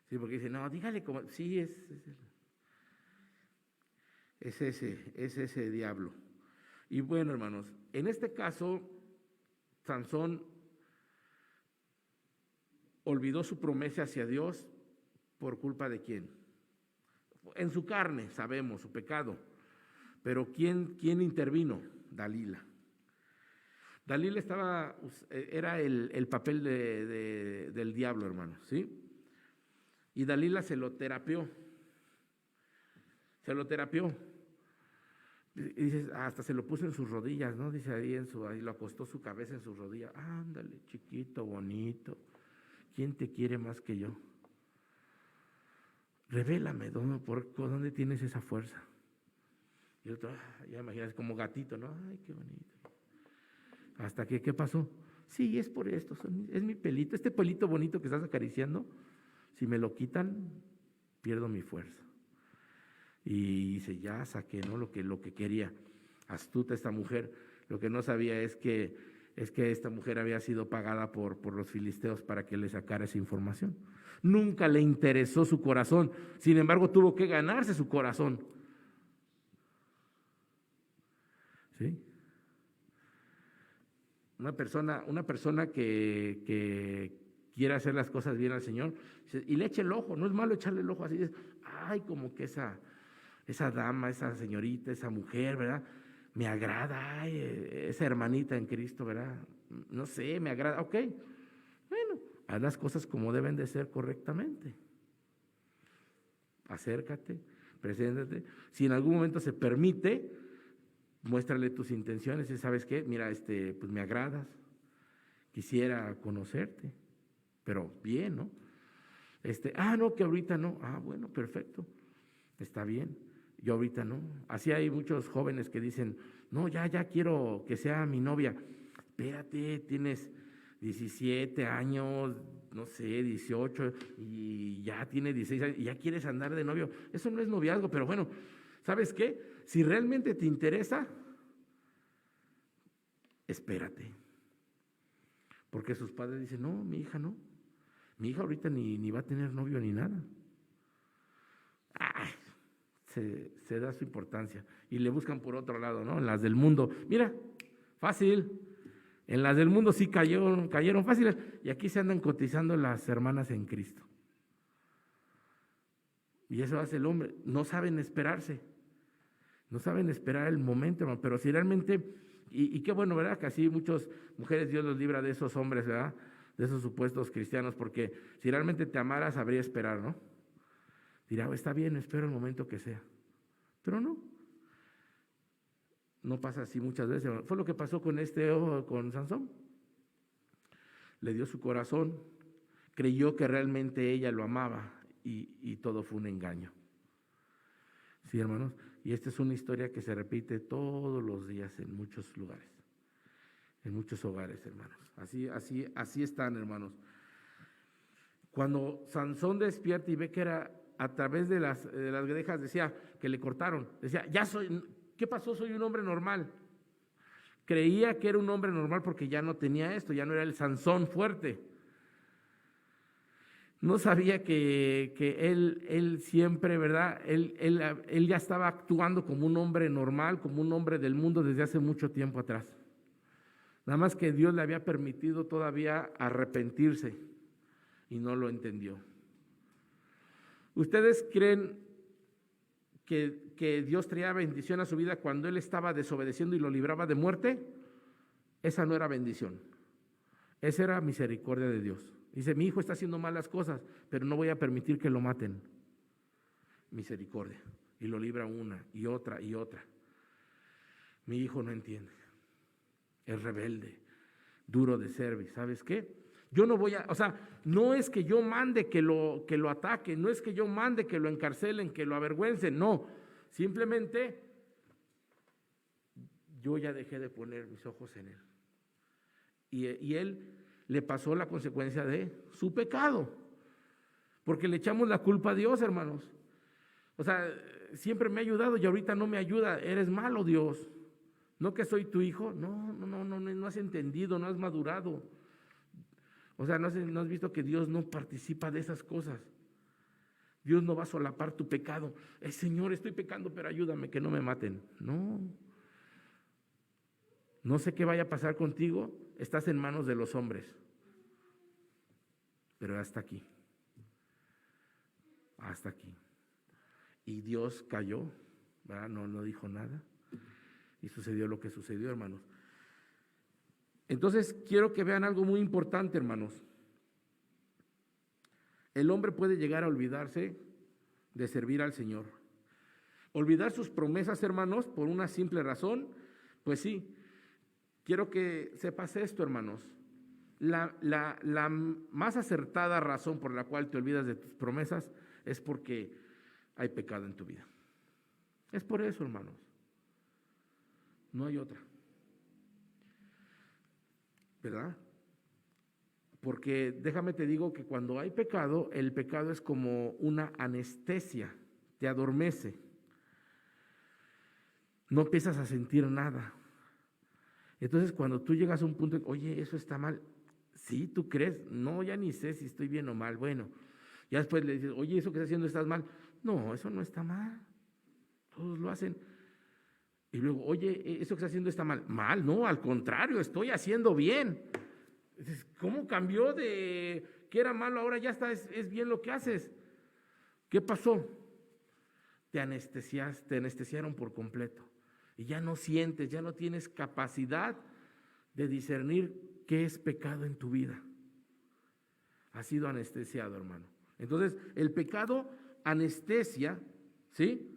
Speaker 1: Sí, porque dice, no, dígale como, sí, es ese diablo. Y bueno, hermanos, en este caso, Sansón olvidó su promesa hacia Dios por culpa de quién. En su carne, sabemos, su pecado. Pero ¿quién intervino? Dalila. Dalila era el papel del diablo, hermano, ¿sí? Y Dalila se lo terapió. Y dices, hasta se lo puso en sus rodillas, ¿no? Dice ahí lo acostó su cabeza en sus rodillas. Ándale, chiquito, bonito. ¿Quién te quiere más que yo? Revélame, ¿por dónde tienes esa fuerza? Y otro, ya imaginas, como gatito, ¿no? Ay, qué bonito. Hasta que, ¿qué pasó? Sí, es por esto, es mi pelito, este pelito bonito que estás acariciando, si me lo quitan, pierdo mi fuerza. Y dice, ya saqué, ¿no? Lo que quería. Astuta esta mujer, lo que no sabía es que esta mujer había sido pagada por los filisteos para que le sacara esa información. Nunca le interesó su corazón, sin embargo tuvo que ganarse su corazón. ¿Sí? Una persona que quiere hacer las cosas bien al Señor y le echa el ojo, no es malo echarle el ojo así, ay, como que esa dama, esa señorita, esa mujer, ¿verdad? Me agrada, ay, esa hermanita en Cristo, ¿verdad? No sé, me agrada, ok, bueno, haz las cosas como deben de ser correctamente. Acércate, preséntate. Si en algún momento se permite, muéstrale tus intenciones y ¿sabes qué? Mira, pues me agradas, quisiera conocerte, pero bien, ¿no? No, que ahorita no, bueno, perfecto, está bien, yo ahorita no. Así hay muchos jóvenes que dicen, no, ya quiero que sea mi novia. Espérate, tienes 17 años, no sé, 18, y ya tienes 16 años, y ya quieres andar de novio. Eso no es noviazgo, pero bueno, ¿sabes qué? Si realmente te interesa, espérate. Porque sus padres dicen, no, mi hija no. Mi hija ahorita ni va a tener novio ni nada. Se da su importancia. Y le buscan por otro lado, ¿no? En las del mundo. Mira, fácil. En las del mundo sí cayeron fáciles. Y aquí se andan cotizando las hermanas en Cristo. Y eso hace el hombre. No saben esperarse. No saben esperar el momento, hermano. Pero si realmente, y qué bueno, ¿verdad? Que así muchas mujeres Dios los libra de esos hombres, ¿verdad? De esos supuestos cristianos, porque si realmente te amara, sabría esperar, ¿no? Dirá, está bien, espero el momento que sea. Pero no pasa así muchas veces. Fue lo que pasó con Sansón. Le dio su corazón, creyó que realmente ella lo amaba y todo fue un engaño. Sí, hermanos, y esta es una historia que se repite todos los días en muchos lugares, en muchos hogares, hermanos. Así están, hermanos. Cuando Sansón despierta y ve que era a través de las guedejas, decía que le cortaron, decía, ¿qué pasó? Soy un hombre normal. Creía que era un hombre normal porque ya no tenía esto, ya no era el Sansón fuerte. No sabía que él siempre, ¿verdad? Él ya estaba actuando como un hombre normal, como un hombre del mundo desde hace mucho tiempo atrás. Nada más que Dios le había permitido todavía arrepentirse y no lo entendió. ¿Ustedes creen que Dios traía bendición a su vida cuando él estaba desobedeciendo y lo libraba de muerte? Esa no era bendición, esa era misericordia de Dios. Dice, mi hijo está haciendo malas cosas, pero no voy a permitir que lo maten. Misericordia. Y lo libra una y otra y otra. Mi hijo no entiende, es rebelde, duro de servir. ¿Sabes qué? Yo no voy a, o sea, no es que yo mande que lo ataquen, no es que yo mande que lo encarcelen, que lo avergüencen, no. Simplemente yo ya dejé de poner mis ojos en él. Y él le pasó la consecuencia de su pecado, porque le echamos la culpa a Dios, hermanos. O sea, siempre me ha ayudado y ahorita no me ayuda. Eres malo, Dios. No que soy tu hijo. No has entendido, no has madurado. O sea, no has visto que Dios no participa de esas cosas. Dios no va a solapar tu pecado. Señor, estoy pecando, pero ayúdame, que no me maten. No sé qué vaya a pasar contigo. Estás en manos de los hombres. Pero hasta aquí. Hasta aquí. Y Dios cayó, ¿verdad? No dijo nada. Y sucedió lo que sucedió, hermanos. Entonces, quiero que vean algo muy importante, hermanos. El hombre puede llegar a olvidarse de servir al Señor. Olvidar sus promesas, hermanos, por una simple razón. Pues sí, quiero que sepas esto, hermanos. La más acertada razón por la cual te olvidas de tus promesas es porque hay pecado en tu vida. Es por eso, hermanos. No hay otra. ¿Verdad? Porque déjame te digo que cuando hay pecado, el pecado es como una anestesia, te adormece. No empiezas a sentir nada. Entonces cuando tú llegas a un punto, oye, eso está mal. ¿Sí? ¿Tú crees? No, ya ni sé si estoy bien o mal. Bueno, ya después le dices, oye, eso que estás haciendo estás mal. No, eso no está mal. Todos lo hacen. Y luego, oye, eso que estás haciendo está mal. Mal, no, al contrario, estoy haciendo bien. ¿Cómo cambió de que era malo, ahora ya está, es bien lo que haces? ¿Qué pasó? Te anestesiaron por completo. Y ya no sientes, ya no tienes capacidad de discernir qué es pecado en tu vida. Has sido anestesiado, hermano. Entonces, el pecado anestesia, ¿sí?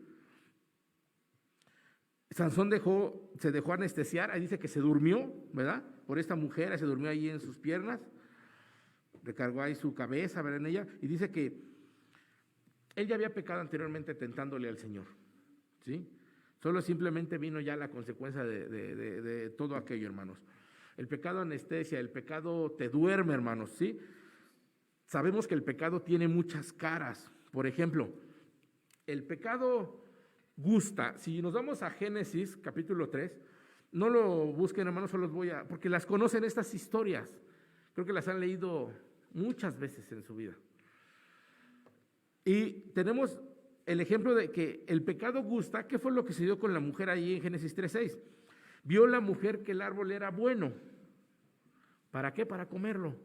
Speaker 1: Sansón se dejó anestesiar, ahí dice que se durmió, ¿verdad? Por esta mujer, se durmió ahí en sus piernas, recargó ahí su cabeza, ¿verdad? En ella, y dice que él ya había pecado anteriormente tentándole al Señor, ¿sí? Solo simplemente vino ya la consecuencia de todo aquello, hermanos. El pecado anestesia, el pecado te duerme, hermanos, ¿sí? Sabemos que el pecado tiene muchas caras. Por ejemplo, el pecado gusta. Si nos vamos a Génesis, capítulo 3, no lo busquen, hermanos, solo los voy a, porque las conocen estas historias. Creo que las han leído muchas veces en su vida. Y tenemos el ejemplo de que el pecado gusta. ¿Qué fue lo que se dio con la mujer ahí en Génesis 3:6? Vio la mujer que el árbol era bueno. ¿Para qué? Para comerlo.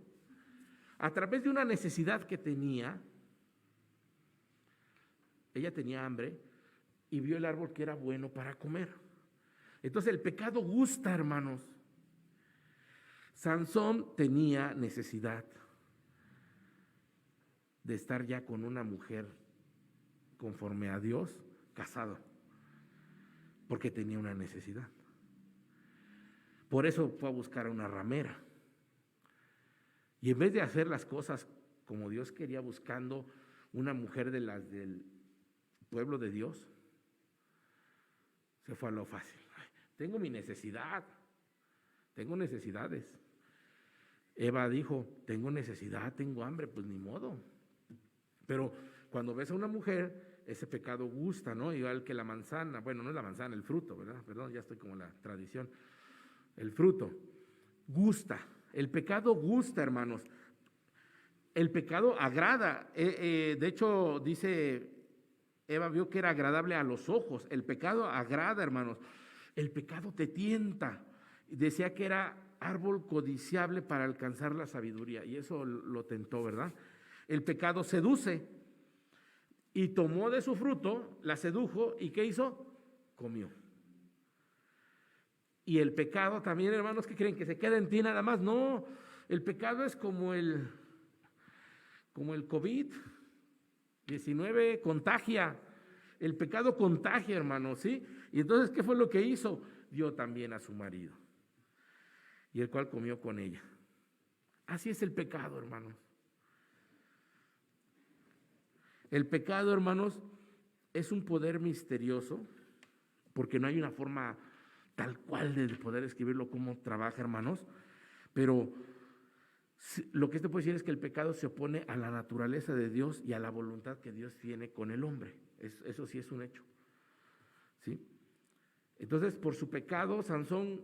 Speaker 1: A través de una necesidad que tenía, ella tenía hambre y vio el árbol que era bueno para comer. Entonces el pecado gusta, hermanos. Sansón tenía necesidad de estar ya con una mujer conforme a Dios, casado, porque tenía una necesidad. Por eso fue a buscar a una ramera. Y en vez de hacer las cosas como Dios quería, buscando una mujer de las del pueblo de Dios, se fue a lo fácil. Tengo mi necesidad, tengo necesidades. Eva dijo, tengo necesidad, tengo hambre, pues ni modo. Pero cuando ves a una mujer, ese pecado gusta, ¿no? Igual que la manzana, bueno, no es la manzana, el fruto, ¿verdad? Perdón, ya estoy como la tradición. El fruto. Gusta. El pecado gusta, hermanos. El pecado agrada. De hecho, dice, Eva vio que era agradable a los ojos. El pecado agrada, hermanos. El pecado te tienta. Decía que era árbol codiciable para alcanzar la sabiduría. Y eso lo tentó, ¿verdad? El pecado seduce. Y tomó de su fruto, la sedujo. ¿Y qué hizo? Comió. Y el pecado también, hermanos, ¿qué creen? ¿Que se queda en ti nada más? No. El pecado es como el COVID-19, contagia. El pecado contagia, hermanos, ¿sí? Y entonces, ¿qué fue lo que hizo? Dio también a su marido, y el cual comió con ella. Así es el pecado, hermanos. El pecado, hermanos, es un poder misterioso, porque no hay una forma tal cual de poder escribirlo cómo trabaja, hermanos, pero lo que te puedo decir es que el pecado se opone a la naturaleza de Dios y a la voluntad que Dios tiene con el hombre. Eso sí es un hecho, ¿sí? Entonces, por su pecado, Sansón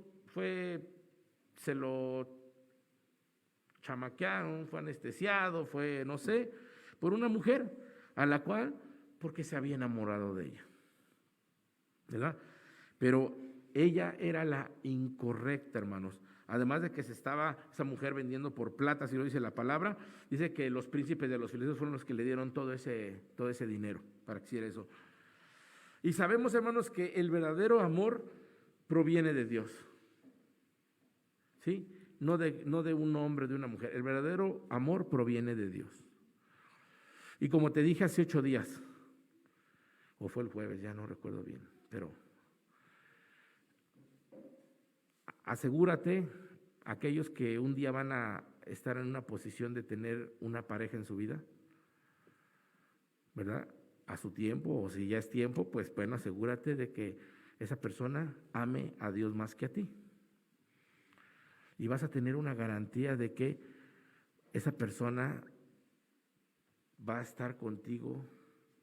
Speaker 1: se lo chamaquearon, fue anestesiado, no sé, por una mujer a la cual, porque se había enamorado de ella, ¿verdad? Pero ella era la incorrecta, hermanos. Además de que esa mujer vendiendo por plata, si lo dice la palabra, dice que los príncipes de los filisteos fueron los que le dieron todo ese dinero para que hiciera eso. Y sabemos, hermanos, que el verdadero amor proviene de Dios, ¿sí? No de un hombre, de una mujer. El verdadero amor proviene de Dios. Y como te dije hace 8 días, o fue el jueves, ya no recuerdo bien, pero asegúrate, aquellos que un día van a estar en una posición de tener una pareja en su vida, ¿verdad? A su tiempo, o si ya es tiempo, pues bueno, asegúrate de que esa persona ame a Dios más que a ti. Y vas a tener una garantía de que esa persona va a estar contigo,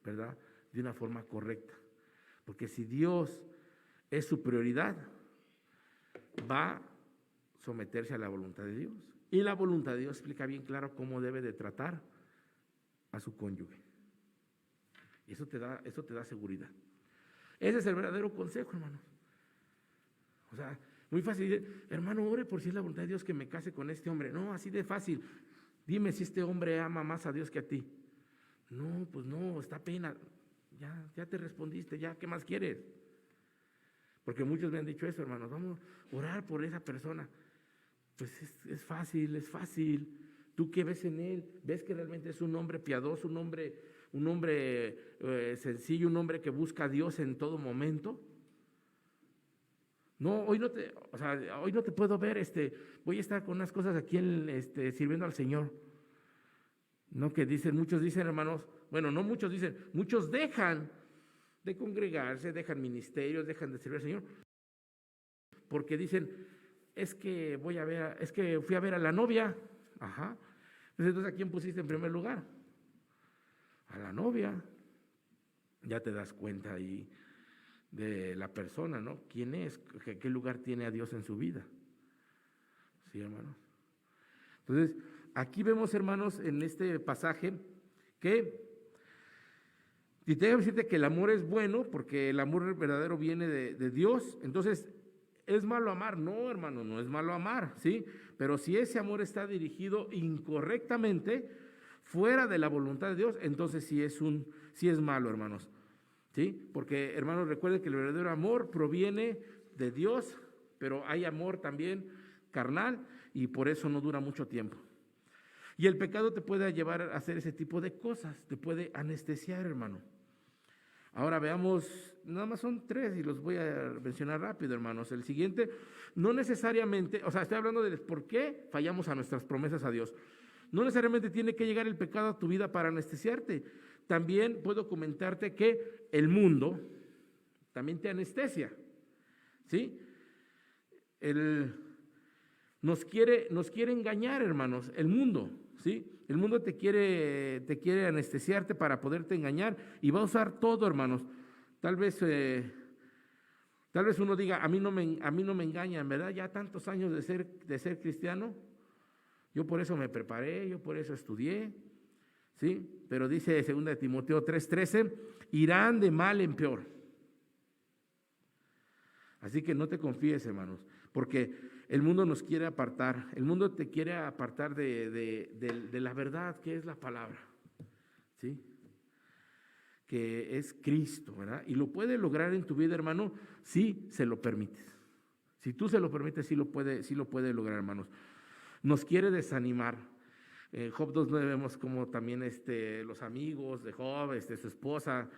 Speaker 1: ¿verdad? De una forma correcta. Porque si Dios es su prioridad, va a someterse a la voluntad de Dios. Y la voluntad de Dios explica bien claro cómo debe de tratar a su cónyuge. Y eso te da seguridad. Ese es el verdadero consejo, hermano. O sea, muy fácil, hermano, ore por si es la voluntad de Dios que me case con este hombre. No, así de fácil. Dime si este hombre ama más a Dios que a ti. No, pues no, está pena. Ya te respondiste, ya, ¿qué más quieres? Porque muchos me han dicho eso, hermanos, vamos a orar por esa persona. Pues es fácil. ¿Tú qué ves en él? ¿Ves que realmente es un hombre piadoso, un hombre sencillo, un hombre que busca a Dios en todo momento? No, hoy no te puedo ver, voy a estar con unas cosas aquí sirviendo al Señor. No, muchos dicen, hermanos, bueno, no muchos dicen, muchos dejan de congregarse, dejan ministerios, dejan de servir al Señor, porque dicen, es que fui a ver a la novia. Ajá. Entonces, ¿a quién pusiste en primer lugar? A la novia. Ya te das cuenta ahí de la persona, ¿no? ¿Quién es? ¿Qué lugar tiene a Dios en su vida? Sí, hermanos. Entonces, aquí vemos, hermanos, en este pasaje que, y tengo que decirte que el amor es bueno, porque el amor verdadero viene de Dios. Entonces, ¿es malo amar? No, hermano, no es malo amar, ¿sí? Pero si ese amor está dirigido incorrectamente, fuera de la voluntad de Dios, entonces sí es malo, hermanos, ¿sí? Porque, hermanos, recuerden que el verdadero amor proviene de Dios, pero hay amor también carnal y por eso no dura mucho tiempo. Y el pecado te puede llevar a hacer ese tipo de cosas, te puede anestesiar, hermano. Ahora veamos, nada más son 3 y los voy a mencionar rápido, hermanos. El siguiente, no necesariamente, o sea, estoy hablando de por qué fallamos a nuestras promesas a Dios. No necesariamente tiene que llegar el pecado a tu vida para anestesiarte. También puedo comentarte que el mundo también te anestesia, ¿sí? Nos quiere engañar, hermanos, el mundo, ¿sí? El mundo te quiere anestesiarte para poderte engañar y va a usar todo, hermanos. Tal vez Tal vez uno diga, a mí no me engañan, ¿verdad? Ya tantos años de ser cristiano, yo por eso me preparé, yo por eso estudié, ¿sí? Pero dice 2 de Timoteo 3:13, irán de mal en peor. Así que no te confíes, hermanos, porque el mundo nos quiere apartar, el mundo te quiere apartar de la verdad que es la palabra, ¿sí? Que es Cristo, ¿verdad? Y lo puede lograr en tu vida, hermano, si se lo permites. Si tú se lo permites, sí lo puede lograr, hermanos. Nos quiere desanimar. Job 2:9 vemos como también los amigos de Job, su esposa,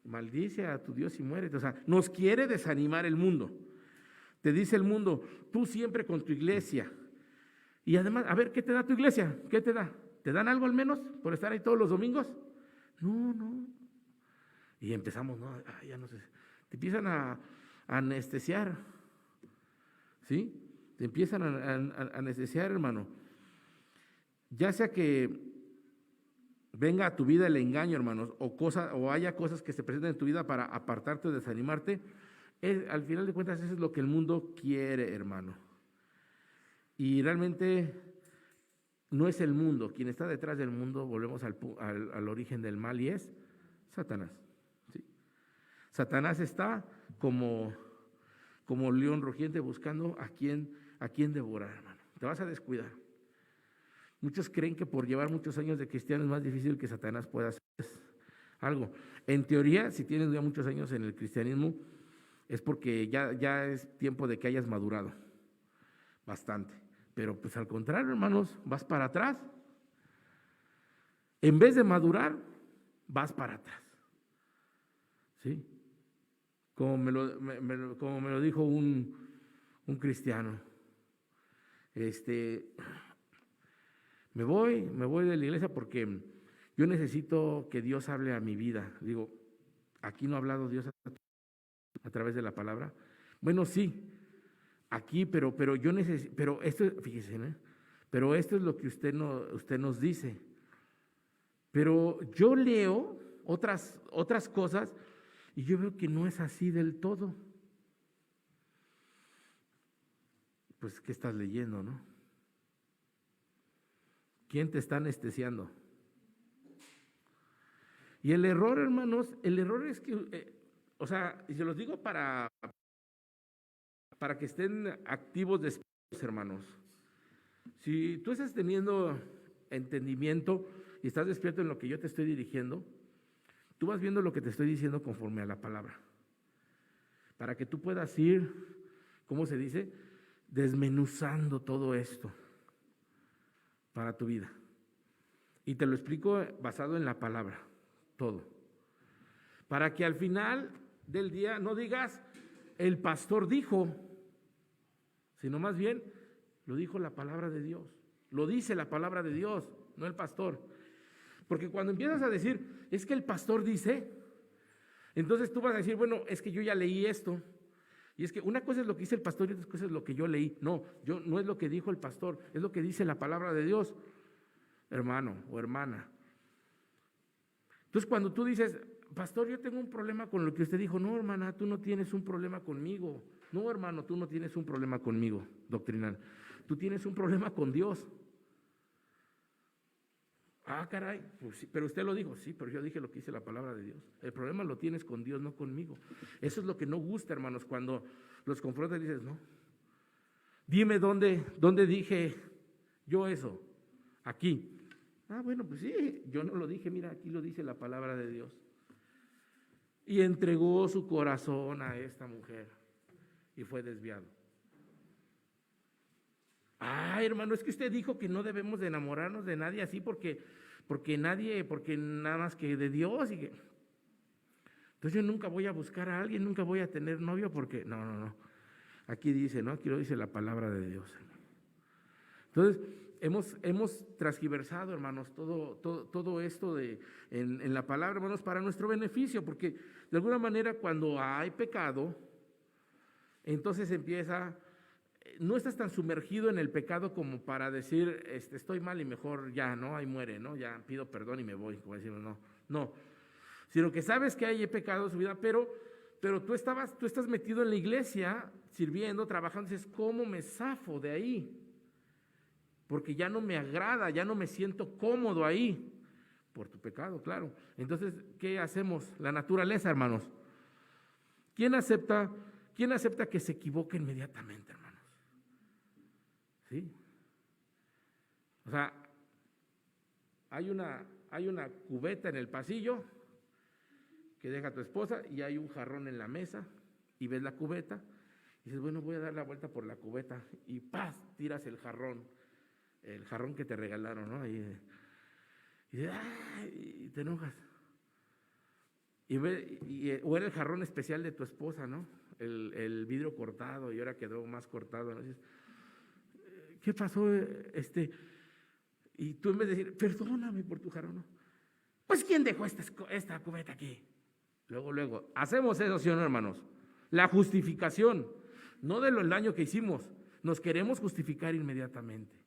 Speaker 1: maldice a tu Dios y muérete. O sea, nos quiere desanimar el mundo. Te dice el mundo, tú siempre con tu iglesia. Y además, a ver, ¿qué te da tu iglesia? ¿Qué te da? ¿Te dan algo al menos por estar ahí todos los domingos? No. Y empezamos, no, ya no sé. Te empiezan a anestesiar, ¿sí? Te empiezan a anestesiar, hermano. Ya sea que venga a tu vida el engaño, hermanos, o haya cosas que se presenten en tu vida para apartarte o desanimarte, al final de cuentas eso es lo que el mundo quiere, hermano. Y realmente no es el mundo. Quien está detrás del mundo, volvemos al origen del mal, y es Satanás. ¿Sí? Satanás está como león rugiente buscando a quién devorar, hermano. Te vas a descuidar. Muchos creen que por llevar muchos años de cristiano es más difícil que Satanás pueda hacer algo. En teoría, si tienes ya muchos años en el cristianismo, es porque ya es tiempo de que hayas madurado bastante. Pero pues al contrario, hermanos, vas para atrás. En vez de madurar, vas para atrás. ¿Sí? Como me lo dijo un cristiano. Me voy de la iglesia porque yo necesito que Dios hable a mi vida. Digo, ¿aquí no ha hablado Dios a través de la palabra? Bueno, sí, aquí, pero yo necesito, pero esto, fíjese, ¿no? Pero esto es lo que usted nos dice. Pero yo leo otras cosas y yo veo que no es así del todo. Pues, ¿qué estás leyendo, no? ¿Quién te está anestesiando? Y el error, hermanos, es que, o sea, y se los digo para que estén activos después, hermanos. Si tú estás teniendo entendimiento y estás despierto en lo que yo te estoy dirigiendo, tú vas viendo lo que te estoy diciendo conforme a la palabra. Para que tú puedas ir, ¿cómo se dice? Desmenuzando todo esto para tu vida. Y te lo explico basado en la palabra, todo. Para que al final del día no digas, el pastor dijo, sino más bien, lo dijo la palabra de Dios. Lo dice la palabra de Dios, no el pastor. Porque cuando empiezas a decir, es que el pastor dice, entonces tú vas a decir, bueno, es que yo ya leí esto. Y es que una cosa es lo que dice el pastor y otra cosa es lo que yo leí. No es lo que dijo el pastor, es lo que dice la palabra de Dios, hermano o hermana. Entonces cuando tú dices, pastor, yo tengo un problema con lo que usted dijo, no, hermana, tú no tienes un problema conmigo. No, hermano, tú no tienes un problema conmigo, doctrinal. Tú tienes un problema con Dios. Ah, caray, pues sí, pero usted lo dijo, sí, pero yo dije lo que dice la palabra de Dios. El problema lo tienes con Dios, no conmigo. Eso es lo que no gusta, hermanos, cuando los confrontas y dices, no, dime dónde dije yo eso, aquí. Ah, bueno, pues sí, yo no lo dije, mira, aquí lo dice la palabra de Dios. Y entregó su corazón a esta mujer y fue desviado. Ah, hermano, es que usted dijo que no debemos de enamorarnos de nadie así porque nada más que de Dios. Entonces yo nunca voy a buscar a alguien, nunca voy a tener novio porque, no. Aquí dice, ¿no? Aquí lo dice la palabra de Dios. Entonces, hemos transgiversado, hermanos, todo esto en la palabra, hermanos, para nuestro beneficio, porque de alguna manera cuando hay pecado, entonces no estás tan sumergido en el pecado como para decir, estoy mal y mejor ya, ¿no? Ahí muere, ¿no? Ya pido perdón y me voy, como decimos, no, sino que sabes que hay pecado en su vida, pero Pero tú estás metido en la iglesia, sirviendo, trabajando, dices, ¿cómo me zafo de ahí? Porque ya no me agrada, ya no me siento cómodo ahí, por tu pecado, claro. Entonces, ¿qué hacemos? La naturaleza, hermanos. ¿Quién acepta que se equivoque inmediatamente, hermanos? ¿Sí? O sea, hay una cubeta en el pasillo que deja tu esposa y hay un jarrón en la mesa y ves la cubeta y dices, bueno, voy a dar la vuelta por la cubeta y ¡paz! Tiras el jarrón que te regalaron, ¿no? Y te enojas. O era el jarrón especial de tu esposa, ¿no? El vidrio cortado y ahora quedó más cortado, ¿no? Dices, ¿qué pasó? Y tú en vez de decir, perdóname por tu jarrón, ¿no? Pues ¿quién dejó esta cubeta aquí? Luego, hacemos eso, ¿sí o no, hermanos? La justificación, no del daño que hicimos, nos queremos justificar inmediatamente.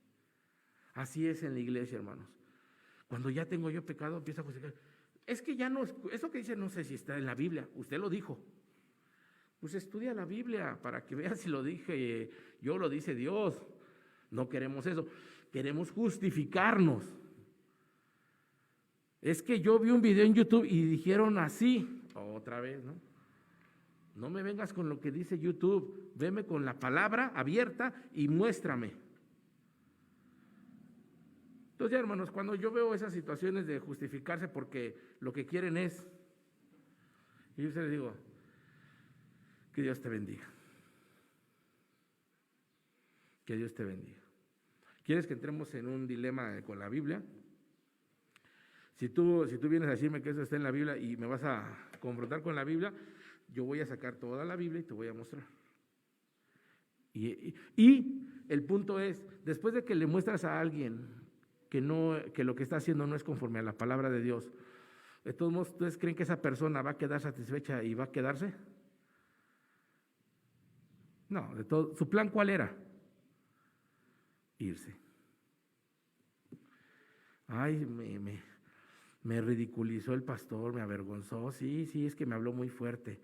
Speaker 1: Así es en la iglesia, hermanos. Cuando ya tengo yo pecado, empiezo a justificar. Es que ya no, eso que dice no sé si está en la Biblia, usted lo dijo. Pues estudia la Biblia para que veas si lo dije yo, lo dice Dios. No queremos eso, queremos justificarnos. Es que yo vi un video en YouTube y dijeron así, otra vez, ¿no? No me vengas con lo que dice YouTube, veme con la palabra abierta y muéstrame. Entonces, ya, hermanos, cuando yo veo esas situaciones de justificarse porque lo que quieren es, y yo les digo, que Dios te bendiga. Que Dios te bendiga. ¿Quieres que entremos en un dilema con la Biblia? Si tú vienes a decirme que eso está en la Biblia y me vas a confrontar con la Biblia, yo voy a sacar toda la Biblia y te voy a mostrar. Y el punto es, después de que le muestras a alguien que lo que está haciendo no es conforme a la palabra de Dios, de todos modos, ¿ustedes creen que esa persona va a quedar satisfecha y va a quedarse? No, ¿su plan cuál era? Irse. Ay, me ridiculizó el pastor, me avergonzó, sí, es que me habló muy fuerte.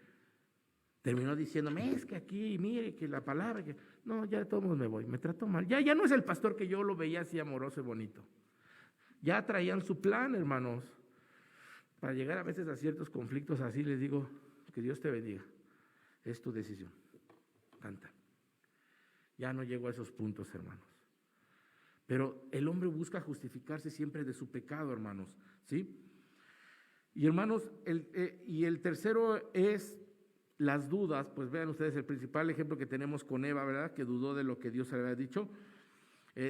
Speaker 1: Terminó diciéndome, es que aquí, mire, que la palabra, que no, ya de todos modos me voy, me trató mal. Ya no es el pastor que yo lo veía así amoroso y bonito. Ya traían su plan, hermanos. Para llegar a veces a ciertos conflictos así, les digo, que Dios te bendiga. Es tu decisión. Canta. Ya no llego a esos puntos, hermanos. Pero el hombre busca justificarse siempre de su pecado, hermanos, ¿sí? Y hermanos, el tercero es las dudas. Pues vean ustedes el principal ejemplo que tenemos con Eva, ¿verdad? Que dudó de lo que Dios le había dicho.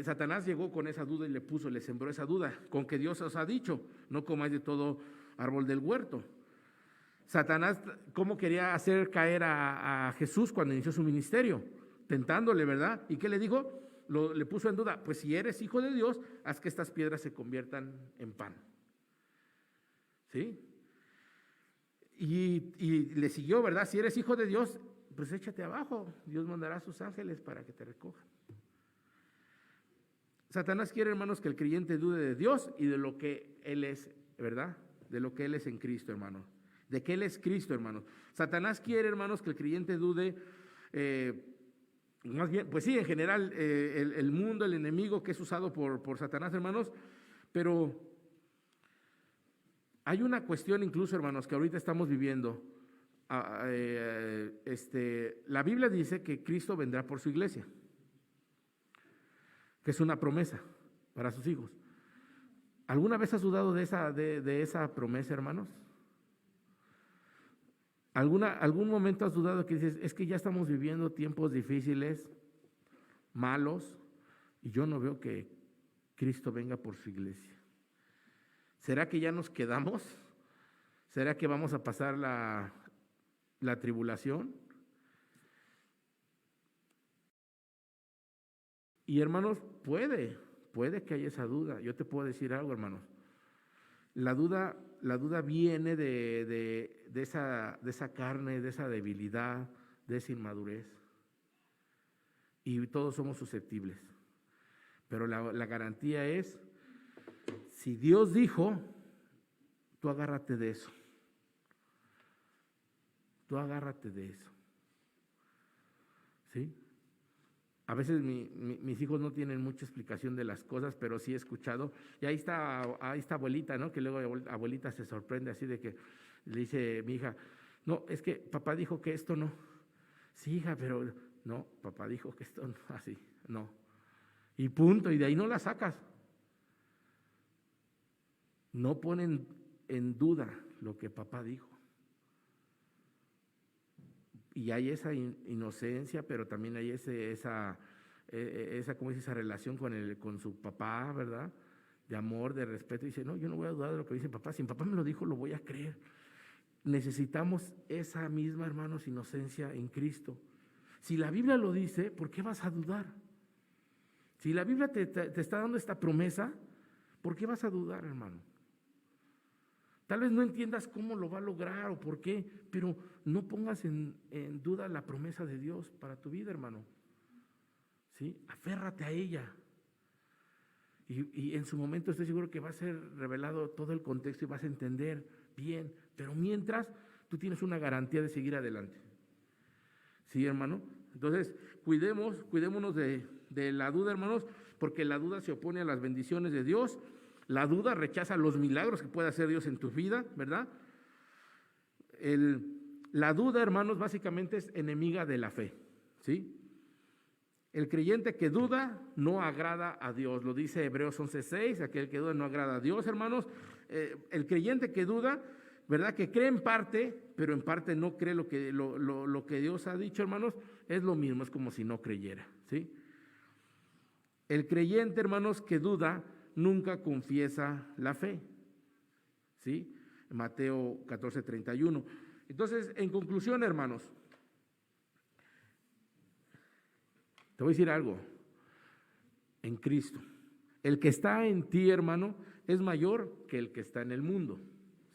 Speaker 1: Satanás llegó con esa duda y le sembró esa duda, con que Dios os ha dicho, no comáis de todo árbol del huerto. Satanás, ¿cómo quería hacer caer a Jesús cuando inició su ministerio? Tentándole, ¿verdad? ¿Y qué le dijo? Le puso en duda, pues si eres hijo de Dios, haz que estas piedras se conviertan en pan. ¿Sí? Y le siguió, ¿verdad? Si eres hijo de Dios, pues échate abajo, Dios mandará a sus ángeles para que te recojan. Satanás quiere, hermanos, que el creyente dude de Dios y de lo que Él es, ¿verdad? De lo que Él es en Cristo, hermanos. De que Él es Cristo, hermanos. Satanás quiere, hermanos, que el creyente dude, más bien, pues sí, en general, el mundo, el enemigo que es usado por Satanás, hermanos, pero hay una cuestión incluso, hermanos, que ahorita estamos viviendo. La Biblia dice que Cristo vendrá por su iglesia, que es una promesa para sus hijos. ¿Alguna vez has dudado de esa promesa, hermanos? ¿Algún momento has dudado que dices, es que ya estamos viviendo tiempos difíciles, malos, y yo no veo que Cristo venga por su iglesia? ¿Será que ya nos quedamos? ¿Será que vamos a pasar la tribulación? Y hermanos, puede que haya esa duda. Yo te puedo decir algo, hermanos. La duda viene de esa carne, de esa debilidad, de esa inmadurez. Y todos somos susceptibles. Pero la garantía es, si Dios dijo, tú agárrate de eso. tú agárrate de eso, ¿sí? A veces mis hijos no tienen mucha explicación de las cosas, pero sí he escuchado. Y ahí está abuelita, ¿no? Que luego abuelita se sorprende así de que le dice mi hija, no, es que papá dijo que esto no. Sí, hija, pero no, papá dijo que esto no, así, no. Y punto, y de ahí no la sacas. No ponen en duda lo que papá dijo. Y hay esa inocencia, pero también hay esa ¿cómo dice? Esa relación con su papá, ¿verdad? De amor, de respeto. Y dice, no, yo no voy a dudar de lo que dice papá. Si mi papá me lo dijo, lo voy a creer. Necesitamos esa misma, hermanos, inocencia en Cristo. Si la Biblia lo dice, ¿por qué vas a dudar? Si la Biblia te está dando esta promesa, ¿por qué vas a dudar, hermano? Tal vez no entiendas cómo lo va a lograr o por qué, pero no pongas en duda la promesa de Dios para tu vida, hermano. ¿Sí? Aférrate a ella. Y en su momento estoy seguro que va a ser revelado todo el contexto y vas a entender bien, pero mientras tú tienes una garantía de seguir adelante. ¿Sí, hermano? Entonces, cuidémonos de la duda, hermanos, porque la duda se opone a las bendiciones de Dios. La duda rechaza los milagros que puede hacer Dios en tu vida, ¿verdad? La duda, hermanos, básicamente es enemiga de la fe, ¿sí? El creyente que duda no agrada a Dios, lo dice Hebreos 11:6, aquel que duda no agrada a Dios, hermanos. El creyente que duda, ¿verdad? Que cree en parte, pero en parte no cree lo que Dios ha dicho, hermanos, es lo mismo, es como si no creyera, ¿sí? El creyente, hermanos, que duda nunca confiesa la fe, ¿sí? Mateo 14:31. Entonces, en conclusión, hermanos, te voy a decir algo. En Cristo, el que está en ti, hermano, es mayor que el que está en el mundo,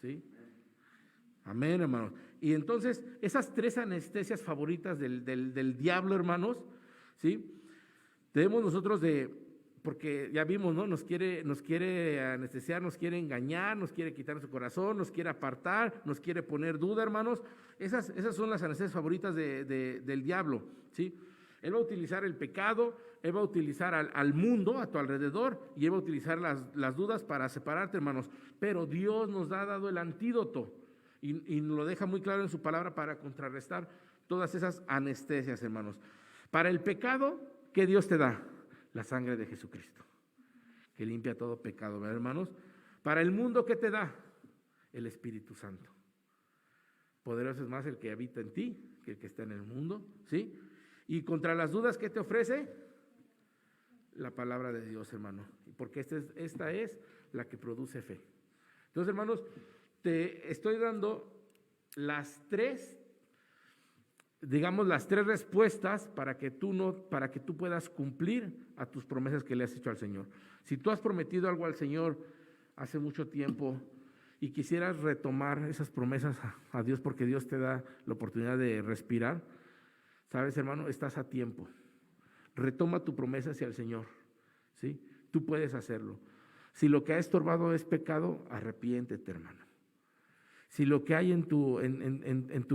Speaker 1: ¿sí? Amén, hermanos. Y entonces, esas tres anestesias favoritas del diablo, hermanos, ¿sí? Debemos nosotros porque ya vimos, ¿no? Nos quiere anestesiar, nos quiere engañar, nos quiere quitar su corazón, nos quiere apartar, nos quiere poner duda, hermanos. Esas son las anestesias favoritas del diablo, ¿sí? Él va a utilizar el pecado, él va a utilizar al mundo a tu alrededor y él va a utilizar las dudas para separarte, hermanos. Pero Dios nos ha dado el antídoto y nos lo deja muy claro en su palabra para contrarrestar todas esas anestesias, hermanos. Para el pecado, ¿qué Dios te da? La sangre de Jesucristo, que limpia todo pecado, ¿verdad, hermanos? Para el mundo, ¿qué te da? El Espíritu Santo. Poderoso es más el que habita en ti que el que está en el mundo, ¿sí? Y contra las dudas, ¿qué te ofrece? La palabra de Dios, hermano. Porque esta es la que produce fe. Entonces, hermanos, te estoy dando las tres respuestas para que tú puedas cumplir a tus promesas que le has hecho al Señor. Si tú has prometido algo al Señor hace mucho tiempo y quisieras retomar esas promesas a Dios porque Dios te da la oportunidad de respirar, sabes, hermano, estás a tiempo. Retoma tu promesa hacia el Señor, ¿sí? Tú puedes hacerlo. Si lo que ha estorbado es pecado, arrepiéntete, hermano. Si lo que hay en tu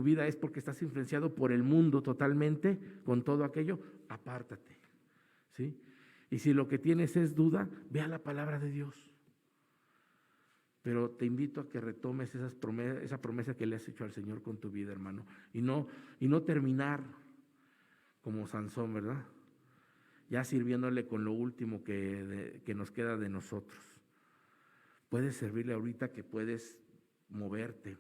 Speaker 1: vida es porque estás influenciado por el mundo totalmente, con todo aquello, apártate, ¿sí? Y si lo que tienes es duda, ve a la palabra de Dios. Pero te invito a que retomes esa promesa que le has hecho al Señor con tu vida, hermano. Y no terminar como Sansón, ¿verdad? Ya sirviéndole con lo último que nos queda de nosotros. Puedes servirle ahorita que puedes moverte,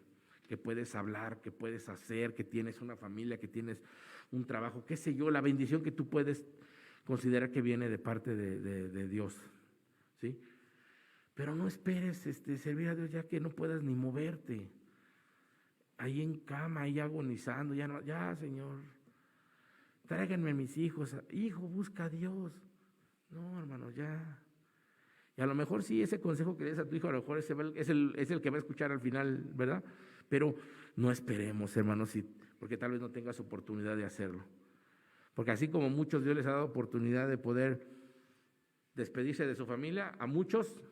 Speaker 1: que puedes hablar, que puedes hacer, que tienes una familia, que tienes un trabajo, qué sé yo, la bendición que tú puedes considerar que viene de parte de Dios, ¿sí? Pero no esperes servir a Dios ya que no puedas ni moverte, ahí en cama, ahí agonizando, ya Señor, tráiganme a mis hijos, hijo, busca a Dios. No, hermano, ya. Y a lo mejor sí, ese consejo que le des a tu hijo, a lo mejor es el que va a escuchar al final, ¿verdad? Pero no esperemos, hermanos, porque tal vez no tengas oportunidad de hacerlo. Porque así como muchos Dios les ha dado oportunidad de poder despedirse de su familia, a muchos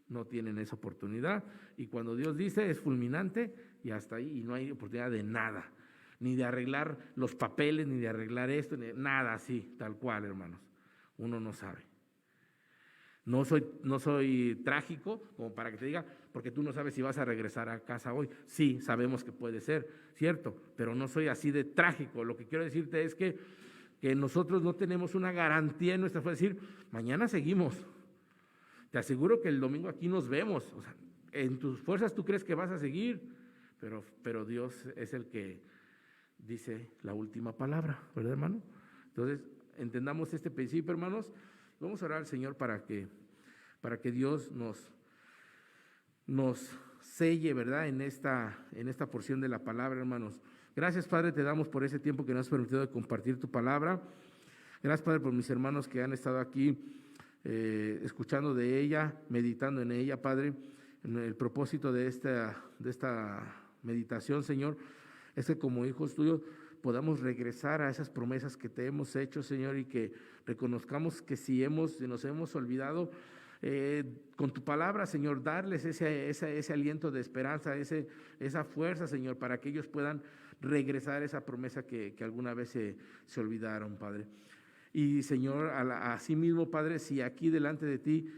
Speaker 1: no tienen esa oportunidad. Y cuando Dios dice, es fulminante y hasta ahí, y no hay oportunidad de nada. ni de arreglar los papeles, ni de arreglar esto, nada así, tal cual, hermanos. Uno no sabe. No soy trágico como para que te diga, porque tú no sabes si vas a regresar a casa hoy. Sí, sabemos que puede ser, cierto, pero no soy así de trágico. Lo que quiero decirte es que nosotros no tenemos una garantía en nuestra fe, decir, mañana seguimos. Te aseguro que el domingo aquí nos vemos. O sea, en tus fuerzas tú crees que vas a seguir, pero Dios es el que dice la última palabra, ¿verdad, hermano? Entonces, entendamos este principio, hermanos. Vamos a orar al Señor para que Dios nos selle, ¿verdad? En esta porción de la palabra, hermanos. Gracias, Padre, te damos por ese tiempo que nos has permitido de compartir tu palabra. Gracias, Padre, por mis hermanos que han estado aquí escuchando de ella, meditando en ella, Padre. En el propósito de esta meditación, Señor, es que como hijos tuyos podamos regresar a esas promesas que te hemos hecho, Señor, y que reconozcamos que si nos hemos olvidado, con tu palabra, Señor, darles ese aliento de esperanza, esa fuerza, Señor, para que ellos puedan regresar a esa promesa que alguna vez se olvidaron, Padre. Y, Señor, así mismo, Padre, si aquí delante de ti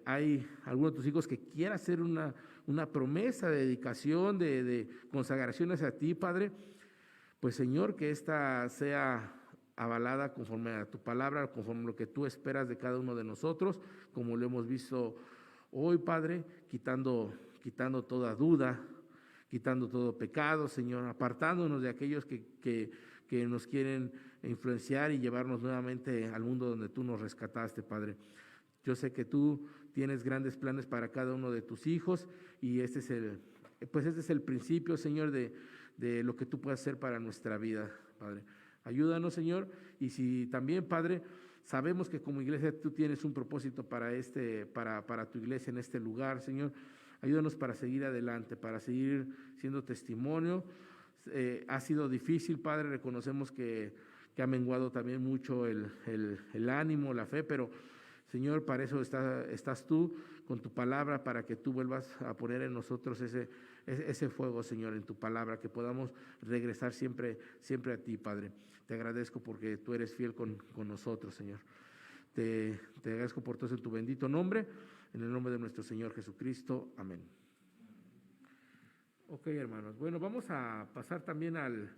Speaker 1: hay alguno de tus hijos que quiera hacer una promesa de dedicación, de consagración hacia ti, Padre, pues, Señor, que esta sea avalada conforme a tu palabra, conforme a lo que tú esperas de cada uno de nosotros, como lo hemos visto hoy, Padre, quitando toda duda, quitando todo pecado, Señor, apartándonos de aquellos que nos quieren influenciar y llevarnos nuevamente al mundo donde tú nos rescataste, Padre. Yo sé que tú tienes grandes planes para cada uno de tus hijos y este es el principio, Señor, de lo que tú puedes hacer para nuestra vida, Padre. Ayúdanos, Señor, y si también, Padre, sabemos que como iglesia tú tienes un propósito para tu iglesia en este lugar, Señor. Ayúdanos para seguir adelante, para seguir siendo testimonio. Ha sido difícil, Padre, reconocemos que ha menguado también mucho el ánimo, la fe, pero, Señor, para eso estás tú con tu palabra, para que tú vuelvas a poner en nosotros ese fuego, Señor, en tu palabra, que podamos regresar siempre a ti, Padre. Te agradezco porque tú eres fiel con nosotros, Señor. Te agradezco por todo eso en tu bendito nombre, en el nombre de nuestro Señor Jesucristo. Amén. Ok, hermanos. Bueno, vamos a pasar también al